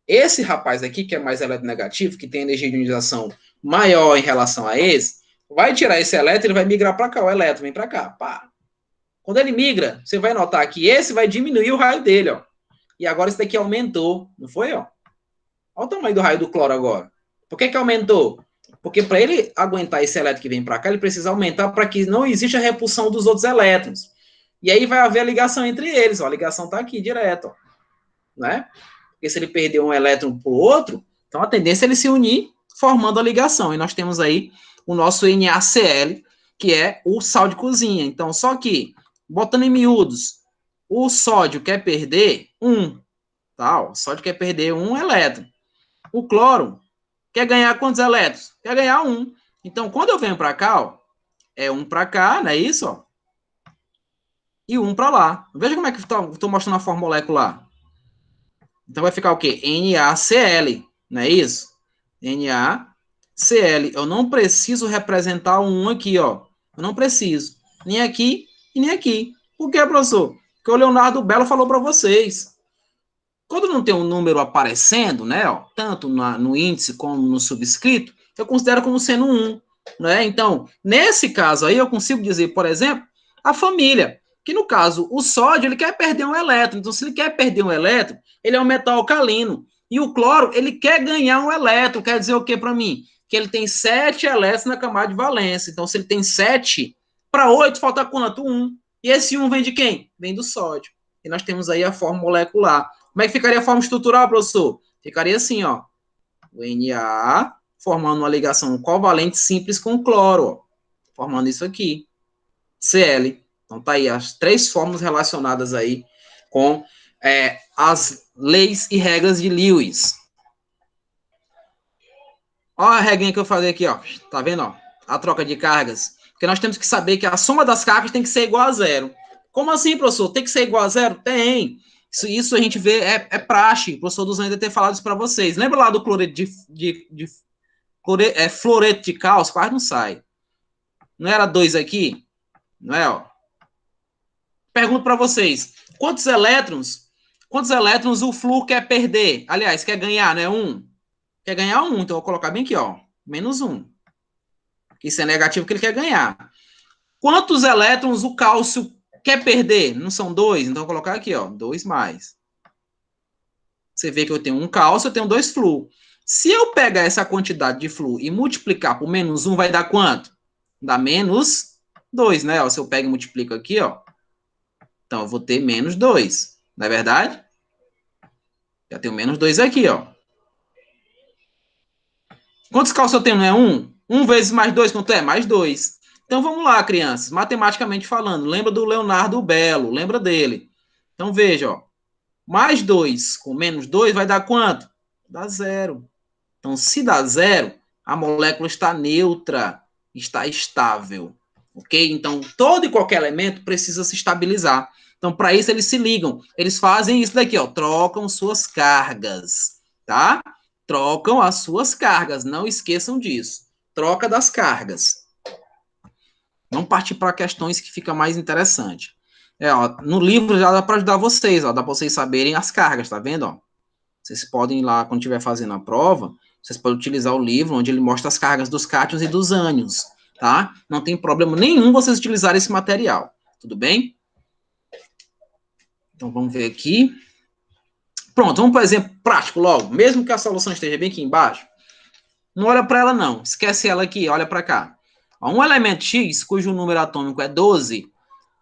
esse rapaz aqui, que é mais eletronegativo, que tem energia de ionização maior em relação a esse, vai tirar esse elétron, ele vai migrar para cá. O elétron vem para cá. Pá. Quando ele migra, você vai notar que esse vai diminuir o raio dele, ó. E agora esse daqui aumentou, não foi, ó? Olha o tamanho do raio do cloro agora. Por que aumentou? Porque para ele aguentar esse elétron que vem para cá, ele precisa aumentar para que não exista a repulsão dos outros elétrons. E aí vai haver a ligação entre eles, ó. A ligação está aqui direto, ó. Né? Porque se ele perder um elétron para o outro, então a tendência é ele se unir formando a ligação. E nós temos aí o nosso NaCl, que é o sal de cozinha. Então, só que, botando em miúdos, o sódio quer perder 1. Tá? O sódio quer perder 1 elétron. O cloro quer ganhar quantos elétrons? Quer ganhar 1. Então, quando eu venho para cá, ó, é 1 para cá, não é isso? Ó, e 1 para lá. Veja como é que estou mostrando a forma molecular. Então, vai ficar o quê? NaCl, não é isso? NaCl. Eu não preciso representar um 1 aqui, ó. Eu não preciso. Nem aqui e nem aqui. Por quê, professor? Porque o Leonardo Bello falou para vocês. Quando não tem um número aparecendo, né, ó, tanto no índice como no subscrito, eu considero como sendo 1, né? Então, nesse caso aí, eu consigo dizer, por exemplo, a família, que no caso, o sódio, ele quer perder um elétron. Então, se ele quer perder um elétron, ele é um metal alcalino. E o cloro, ele quer ganhar um elétron. Quer dizer o quê para mim? Que ele tem 7 elétrons na camada de valência. Então, se ele tem 7, para 8, falta quanto? 1. E esse 1 vem de quem? Vem do sódio. E nós temos aí a forma molecular. Como é que ficaria a forma estrutural, professor? Ficaria assim, ó. O Na formando uma ligação covalente simples com o cloro, ó, formando isso aqui. Cl. Então tá aí as 3 fórmulas relacionadas aí com as leis e regras de Lewis. Ó a regrinha que eu falei aqui, ó. Tá vendo, ó? A troca de cargas. Porque nós temos que saber que a soma das cargas tem que ser igual a 0. Como assim, professor? Tem que ser igual a 0? Tem. Isso a gente vê, é praxe. O professor Duzan ainda ter falado isso para vocês. Lembra lá do cloreto fluoreto de cálcio? Quase não sai. Não era 2 aqui? Não é, ó? Pergunto para vocês. Quantos elétrons o flúor quer perder? Aliás, quer ganhar, né? 1. Quer ganhar 1. Então, eu vou colocar bem aqui, ó. Menos 1. Isso é negativo que ele quer ganhar. Quantos elétrons o cálcio quer perder? Não são 2? Então, eu vou colocar aqui, ó. 2 mais. Você vê que eu tenho um cálcio, eu tenho 2 flúor. Se eu pegar essa quantidade de flúor e multiplicar por menos 1, vai dar quanto? Dá menos 2, né? Ó, se eu pego e multiplico aqui, ó. Então, eu vou ter menos 2. Não é verdade? Já tenho menos 2 aqui, ó. Quantos cálcios eu tenho? Não é 1? 1 vezes mais 2, quanto é? Mais 2. Então, vamos lá, crianças. Matematicamente falando, lembra do Leonardo Bello? Lembra dele? Então, veja, ó. Mais 2 com menos 2 vai dar quanto? Dá 0. Então, se dá 0, a molécula está neutra, está estável. Ok? Então, todo e qualquer elemento precisa se estabilizar. Então, para isso, eles se ligam. Eles fazem isso daqui, ó. Trocam suas cargas, tá? Trocam as suas cargas. Não esqueçam disso. Troca das cargas. Vamos partir para questões que fica mais interessante. Ó, no livro já dá para ajudar vocês, ó. Dá para vocês saberem as cargas, tá vendo? Ó? Vocês podem ir lá, quando estiver fazendo a prova, vocês podem utilizar o livro, onde ele mostra as cargas dos cátions e dos ânions, tá? Não tem problema nenhum vocês utilizarem esse material, tudo bem? Então, vamos ver aqui. Pronto, vamos para o exemplo prático logo. Mesmo que a solução esteja bem aqui embaixo, não olha para ela não. Esquece ela aqui, olha para cá. Ó, um elemento X, cujo número atômico é 12,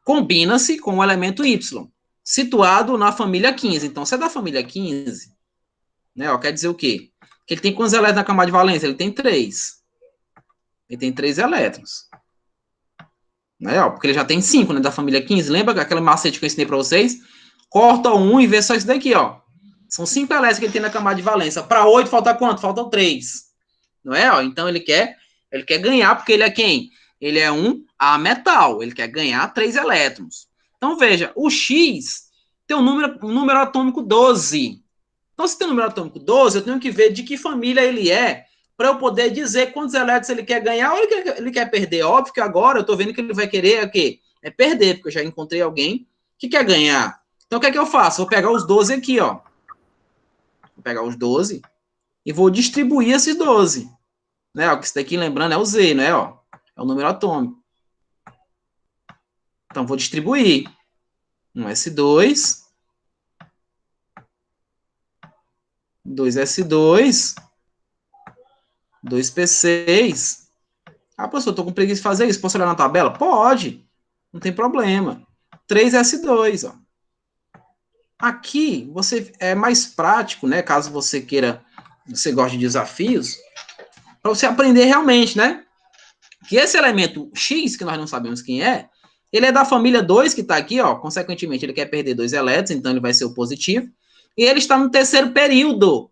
combina-se com o elemento Y, situado na família 15. Então, se é da família 15, né, ó, quer dizer o quê? Que ele tem quantos elétrons na camada de valência? Ele tem 3. Ele tem 3 elétrons. Né, ó, porque ele já tem 5, né, da família 15. Lembra aquela macete que eu ensinei para vocês? Corta um e vê só isso daqui, ó. São 5 elétrons que ele tem na camada de valência. Para 8, falta quanto? Faltam 3. Não é? Ó, então, ele quer ganhar, porque ele é quem? Ele é um ametal. Ele quer ganhar 3 elétrons. Então, veja, o X tem um número atômico 12. Então, se tem um número atômico 12, eu tenho que ver de que família ele é, para eu poder dizer quantos elétrons ele quer ganhar ou ele quer perder. Óbvio que agora eu estou vendo que ele vai querer o quê? É perder, porque eu já encontrei alguém que quer ganhar. Então, o que é que eu faço? Vou pegar os 12 aqui, ó. Vou pegar os 12 e vou distribuir esses 12. Né? Ó, que isso daqui, lembrando, é o Z, né? Ó, é o número atômico. Então, vou distribuir. Um S2, 2S2, 2P6. Ah, professor, eu tô com preguiça de fazer isso. Posso olhar na tabela? Pode. Não tem problema. 3S2, ó. Aqui, você é mais prático, né? Caso você queira, você goste de desafios, para você aprender realmente, né? Que esse elemento X, que nós não sabemos quem é, ele é da família 2, que está aqui, ó. Consequentemente, ele quer perder 2 elétrons, então ele vai ser o positivo. E ele está no terceiro período.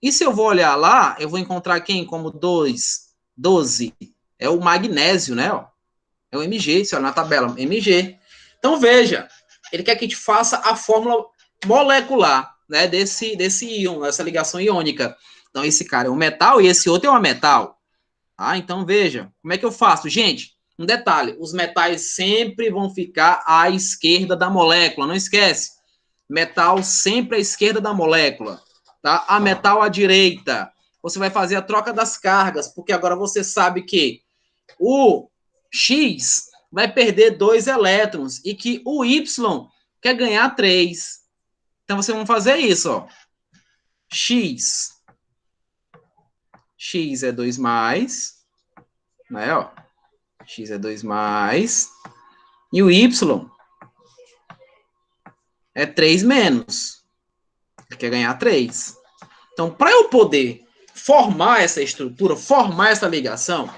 E se eu vou olhar lá, eu vou encontrar quem como 2, 12? É o magnésio, né? Ó. É o Mg, se olha na tabela, Mg. Então, veja, ele quer que a gente faça a fórmula molecular, né, desse íon, dessa ligação iônica. Então, esse cara é um metal e esse outro é um ametal. Ah, então, veja, como é que eu faço? Gente, um detalhe, os metais sempre vão ficar à esquerda da molécula, não esquece. Metal sempre à esquerda da molécula, tá? A metal à direita. Você vai fazer a troca das cargas, porque agora você sabe que o X vai perder 2 elétrons e que o Y quer ganhar 3. Então, vocês vão fazer isso, ó. X é 2 mais, né, ó. X é 2 mais. E o Y é 3 menos. Ele quer ganhar 3. Então, para eu poder formar essa estrutura, formar essa ligação,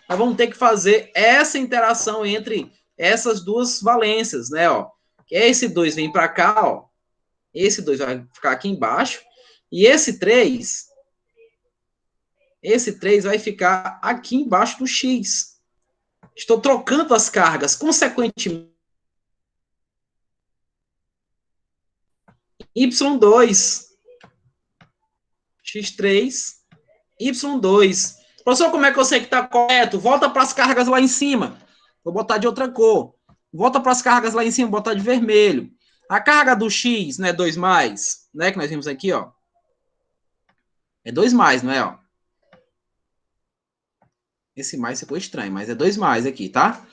nós vamos ter que fazer essa interação entre essas duas valências, né, ó. Esse 2 vem para cá, ó. Esse 2 vai ficar aqui embaixo. E esse 3 vai ficar aqui embaixo do X. Estou trocando as cargas. Consequentemente, Y2, X3, Y2. Professor, como é que eu sei que está correto? Volta para as cargas lá em cima. Vou botar de outra cor. Volta para as cargas lá em cima, vou botar de vermelho. A carga do X, né, 2 mais, né, que nós vimos aqui, ó. É 2 mais, não é, ó? Esse mais ficou estranho, mas é 2 mais aqui, tá?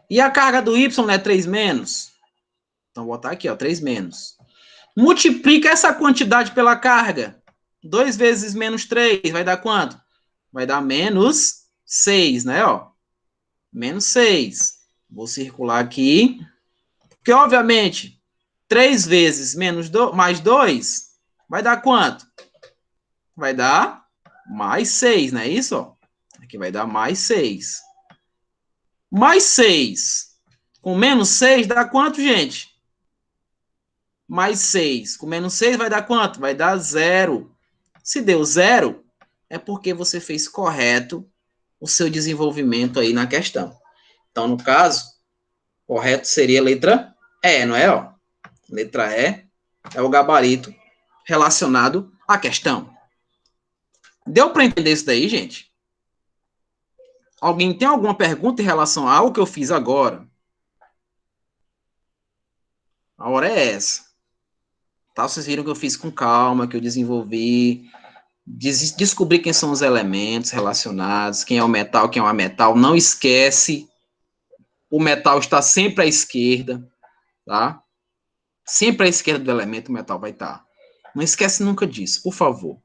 E a carga do Y, né, 3 menos. Então, vou botar aqui, ó, 3 menos. Multiplica essa quantidade pela carga. 2 vezes menos 3 vai dar quanto? Vai dar menos 6, né, ó? Menos 6. Vou circular aqui. Porque, obviamente, 3 vezes mais 2 vai dar quanto? Vai dar mais 6, não é isso? Ó? Aqui vai dar mais 6. Mais 6 com menos 6 dá quanto, gente? Mais 6 com menos 6 vai dar quanto? Vai dar 0. Se deu 0, é porque você fez correto o seu desenvolvimento aí na questão. Então, no caso, correto seria a letra E, não é? Ó? Letra E é o gabarito relacionado à questão. Deu para entender isso daí, gente? Alguém tem alguma pergunta em relação ao que eu fiz agora? A hora é essa. Tá? Vocês viram que eu fiz com calma, que eu desenvolvi, descobri quem são os elementos relacionados, quem é o metal, quem é o ametal. Não esquece, o metal está sempre à esquerda, tá? Sempre à esquerda do elemento o metal vai estar. Não esquece nunca disso, por favor.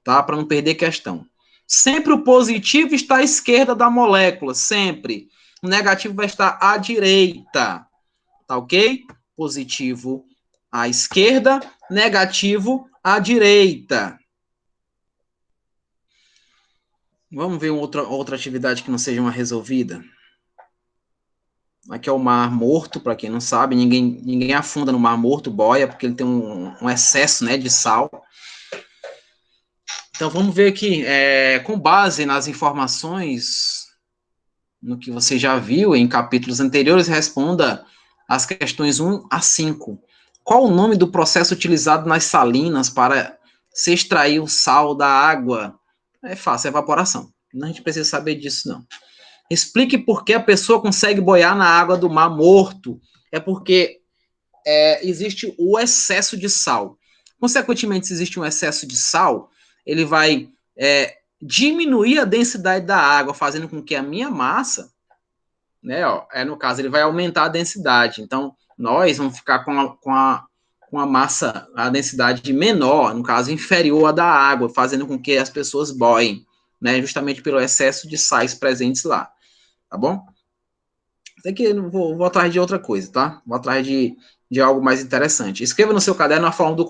Tá? Para não perder questão. Sempre o positivo está à esquerda da molécula, sempre. O negativo vai estar à direita. Tá ok? Positivo à esquerda, negativo à direita. Vamos ver outra atividade que não seja uma resolvida. Aqui é o Mar Morto, para quem não sabe, ninguém afunda no Mar Morto, boia, porque ele tem um excesso, né, de sal. Então, vamos ver aqui, com base nas informações, no que você já viu em capítulos anteriores, responda as questões 1 a 5. Qual o nome do processo utilizado nas salinas para se extrair o sal da água? É fácil, evaporação. Não, a gente precisa saber disso, não. Explique por que a pessoa consegue boiar na água do Mar Morto. É porque existe o excesso de sal. Consequentemente, se existe um excesso de sal, ele vai diminuir a densidade da água, fazendo com que a minha massa, né, no caso, ele vai aumentar a densidade. Então, nós vamos ficar com a massa, a densidade menor, no caso, inferior à da água, fazendo com que as pessoas boiem, né, justamente pelo excesso de sais presentes lá. Tá bom? Até que eu vou atrás de outra coisa, tá? Vou atrás de algo mais interessante. Escreva no seu caderno a forma do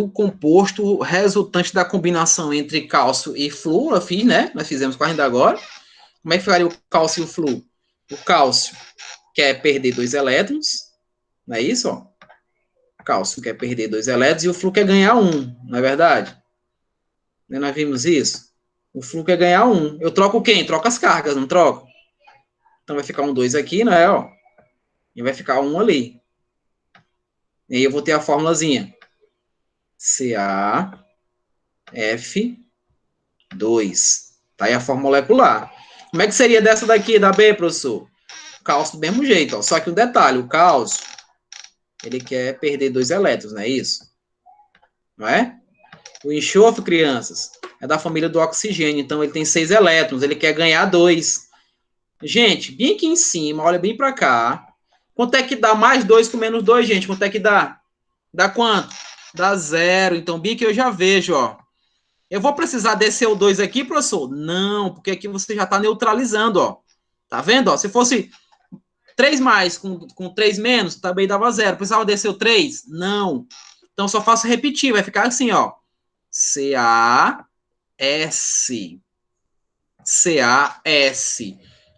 composto resultante da combinação entre cálcio e flúor. Eu fiz, né? Nós fizemos com a ainda agora. Como é que ficaria o cálcio e o flúor? O cálcio quer perder 2 elétrons, não é isso? Ó? O cálcio quer perder 2 elétrons e o flúor quer ganhar 1, não é verdade? Nós vimos isso? O flúor quer ganhar 1. Eu troco quem? Troco as cargas, não troco? Então vai ficar um 2 aqui, não é? Ó? E vai ficar 1 ali. E aí eu vou ter a formulazinha. CaF2. Tá aí a forma molecular. Como é que seria dessa daqui, da B, professor? Cálcio do mesmo jeito, ó. Só que um detalhe, o cálcio, ele quer perder 2 elétrons, não é isso? Não é? O enxofre, crianças, é da família do oxigênio, então ele tem 6 elétrons, ele quer ganhar 2. Gente, bem aqui em cima, olha bem para cá. Quanto é que dá mais 2 com menos 2, gente? Quanto é que dá? Dá quanto? Dá 0. Então, bem que eu já vejo, ó. Eu vou precisar descer o 2 aqui, professor? Não, porque aqui você já está neutralizando, ó. Tá vendo, ó? Se fosse 3 mais com 3 menos, também dava 0. Precisava descer o 3? Não. Então, só faço repetir. Vai ficar assim, ó. CaS. CaS.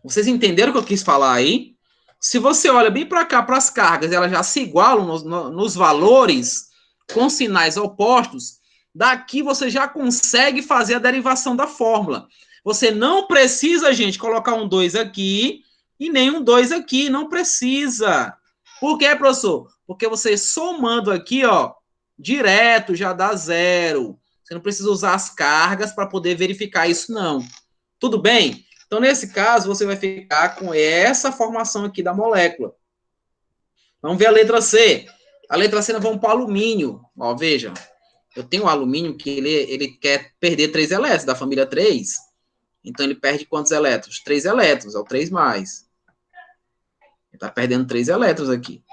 Vocês entenderam o que eu quis falar aí? Se você olha bem para cá, para as cargas, elas já se igualam nos valores com sinais opostos, daqui você já consegue fazer a derivação da fórmula. Você não precisa, gente, colocar um 2 aqui e nem um 2 aqui, não precisa. Por quê, professor? Porque você somando aqui, ó, direto já dá 0. Você não precisa usar as cargas para poder verificar isso, não. Tudo bem? Então, nesse caso, você vai ficar com essa formação aqui da molécula. Vamos ver a letra C. A letra C, nós vamos para o alumínio. Ó, veja. Eu tenho um alumínio que ele quer perder 3 elétrons, da família 3. Então, ele perde quantos elétrons? 3 elétrons, é o 3+. Ele está perdendo 3 elétrons aqui.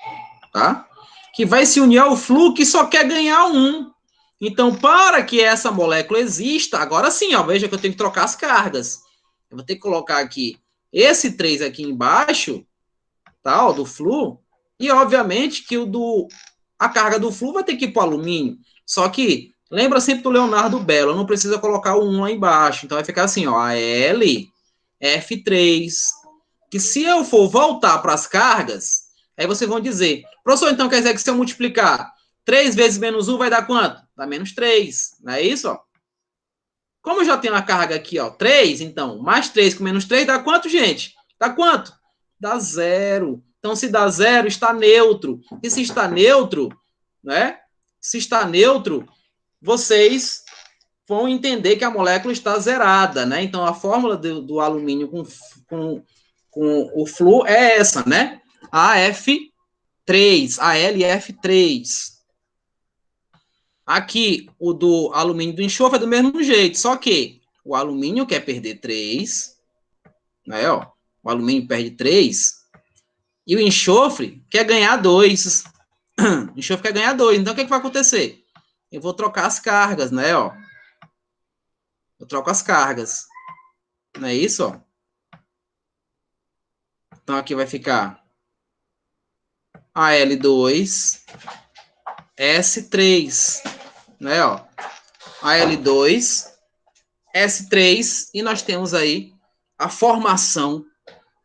Tá? Que vai se unir ao flúor que só quer ganhar 1. Então, para que essa molécula exista, agora sim, ó, veja que eu tenho que trocar as cargas. Eu vou ter que colocar aqui esse 3 aqui embaixo, tá, ó, do flúor, e obviamente que a carga do flúor vai ter que ir para o alumínio. Só que, lembra sempre do Leonardo Bello, não precisa colocar o 1 lá embaixo. Então, vai ficar assim, ó, AlF3, que se eu for voltar para as cargas, aí vocês vão dizer, professor, então quer dizer que se eu multiplicar 3 vezes menos 1 vai dar quanto? Dá menos 3, não é isso? Ó? Como eu já tenho a carga aqui, ó, 3, então, mais 3 com menos 3 dá quanto, gente? Dá quanto? Dá 0. Então, se dá 0, está neutro. E se está neutro, né? Se está neutro, vocês vão entender que a molécula está zerada, né? Então, a fórmula do alumínio com o flúor é essa, né? AF3, AlF3. Aqui, o do alumínio do enxofre é do mesmo jeito, só que o alumínio quer perder 3, né, ó, o alumínio perde 3, e o enxofre quer ganhar 2. Enxofre quer ganhar 2. Então, o que vai acontecer? Eu vou trocar as cargas, né, ó. Eu troco as cargas. Não é isso, ó? Então, aqui vai ficar Al2, S3, né, ó? Al2, S3, e nós temos aí a formação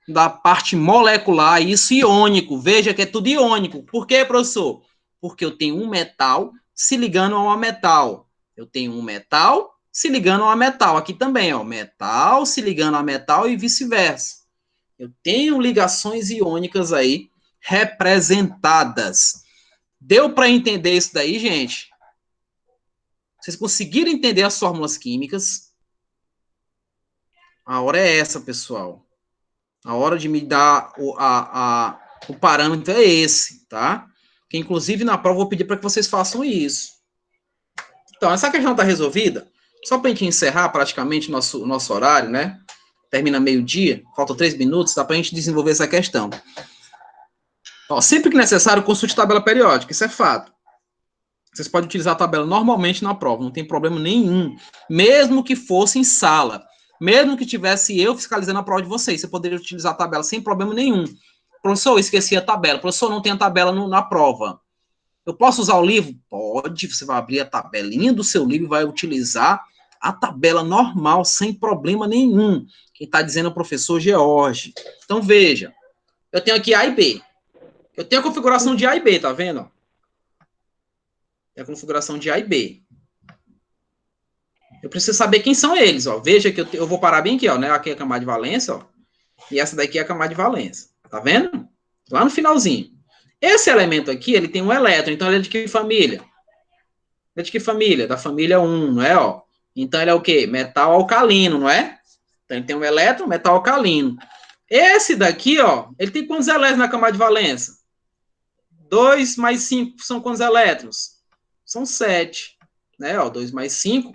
da parte molecular, isso iônico. Veja que é tudo iônico. Por quê, professor? Porque eu tenho um metal se ligando a uma metal. Eu tenho um metal se ligando a uma metal. Aqui também, ó, metal se ligando a metal e vice-versa. Eu tenho ligações iônicas aí representadas. Deu para entender isso daí, gente? Vocês conseguiram entender as fórmulas químicas? A hora é essa, pessoal. A hora de me dar o parâmetro é esse, tá? Que inclusive na prova eu vou pedir para que vocês façam isso. Então, essa questão está resolvida. Só para a gente encerrar praticamente nosso horário, né? Termina meio-dia, faltam 3 minutos, dá para a gente desenvolver essa questão. Ó, sempre que necessário, consulte tabela periódica, isso é fato. Vocês podem utilizar a tabela normalmente na prova, não tem problema nenhum. Mesmo que fosse em sala. Mesmo que tivesse eu fiscalizando a prova de vocês, você poderia utilizar a tabela sem problema nenhum. Professor, eu esqueci a tabela. Professor, não tem a tabela na prova. Eu posso usar o livro? Pode. Você vai abrir a tabelinha do seu livro e vai utilizar a tabela normal, sem problema nenhum. Quem está dizendo é o professor George. Então, veja. Eu tenho aqui A e B. Eu tenho a configuração de A e B, tá vendo? É a configuração de A e B. Eu preciso saber quem são eles, ó. Veja que eu vou parar bem aqui, ó, né? Aqui é a camada de valência, ó. E essa daqui é a camada de valência. Tá vendo? Lá no finalzinho. Esse elemento aqui, ele tem um elétron, então ele é de que família? É de que família? Da família 1, não é, ó? Então ele é o quê? Metal alcalino, não é? Então ele tem um elétron, metal alcalino. Esse daqui, ó, ele tem quantos elétrons na camada de valência? 2 mais 5 são quantos elétrons? São 7. Né, ó, 2 mais 5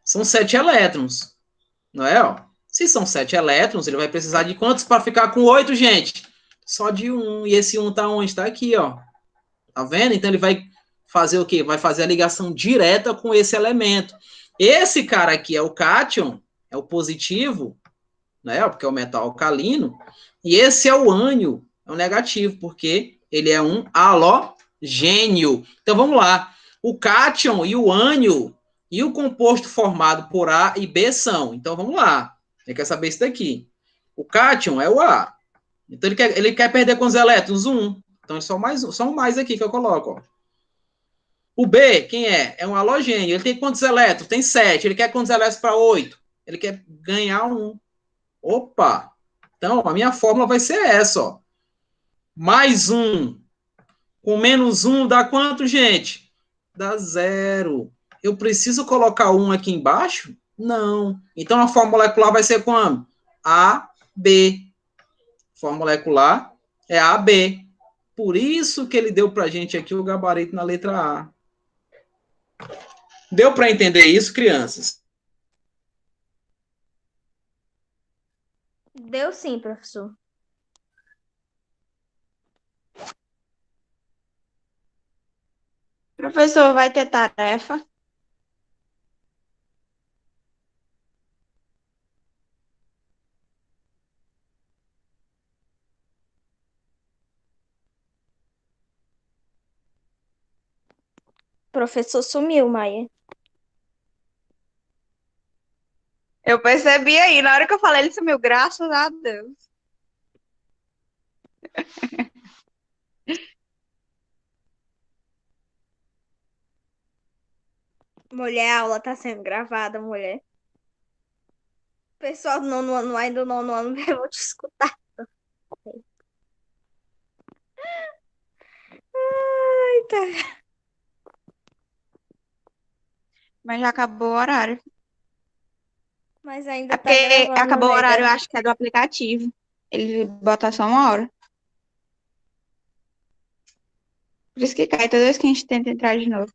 são 7 elétrons. Não é, ó? Se são 7 elétrons, ele vai precisar de quantos para ficar com 8, gente? Só de 1. E esse 1 tá onde? Tá aqui, ó. Tá vendo? Então ele vai fazer o quê? Vai fazer a ligação direta com esse elemento. Esse cara aqui é o cátion, é o positivo, né? Porque é o metal alcalino. E esse é o ânion, é o negativo, porque ele é um halogênio. Então vamos lá. O cátion e o ânion e o composto formado por A e B são. Então vamos lá. Você quer saber isso daqui? O cátion é o A. Então ele quer perder quantos elétrons? 1. Então é só um mais aqui que eu coloco, ó. O B, quem é? É um halogênio. Ele tem quantos elétrons? Tem 7. Ele quer quantos elétrons para 8? Ele quer ganhar 1. Opa! Então, a minha fórmula vai ser essa, ó. Mais 1 com menos 1 dá quanto, gente? Dá 0. Eu preciso colocar 1 aqui embaixo? Não. Então, a fórmula molecular vai ser como? AB. Fórmula molecular é AB. Por isso que ele deu para a gente aqui o gabarito na letra A. Deu para entender isso, crianças?
Deu sim, professor.
Professor, vai ter tarefa?
O professor sumiu, Maia.
Eu percebi aí, na hora que eu falei, ele sumiu, graças a Deus.
Mulher, a aula tá sendo gravada, mulher. Pessoal do nono ano, ainda do nono ano, eu vou te escutar. Ai, tá.
Mas já acabou o horário.
Mas ainda
É
tá
porque
gravando,
acabou o
nega.
horário, eu acho que é do aplicativo. Ele bota só 1 hora. Por isso que cai toda vez que a gente tenta entrar de novo.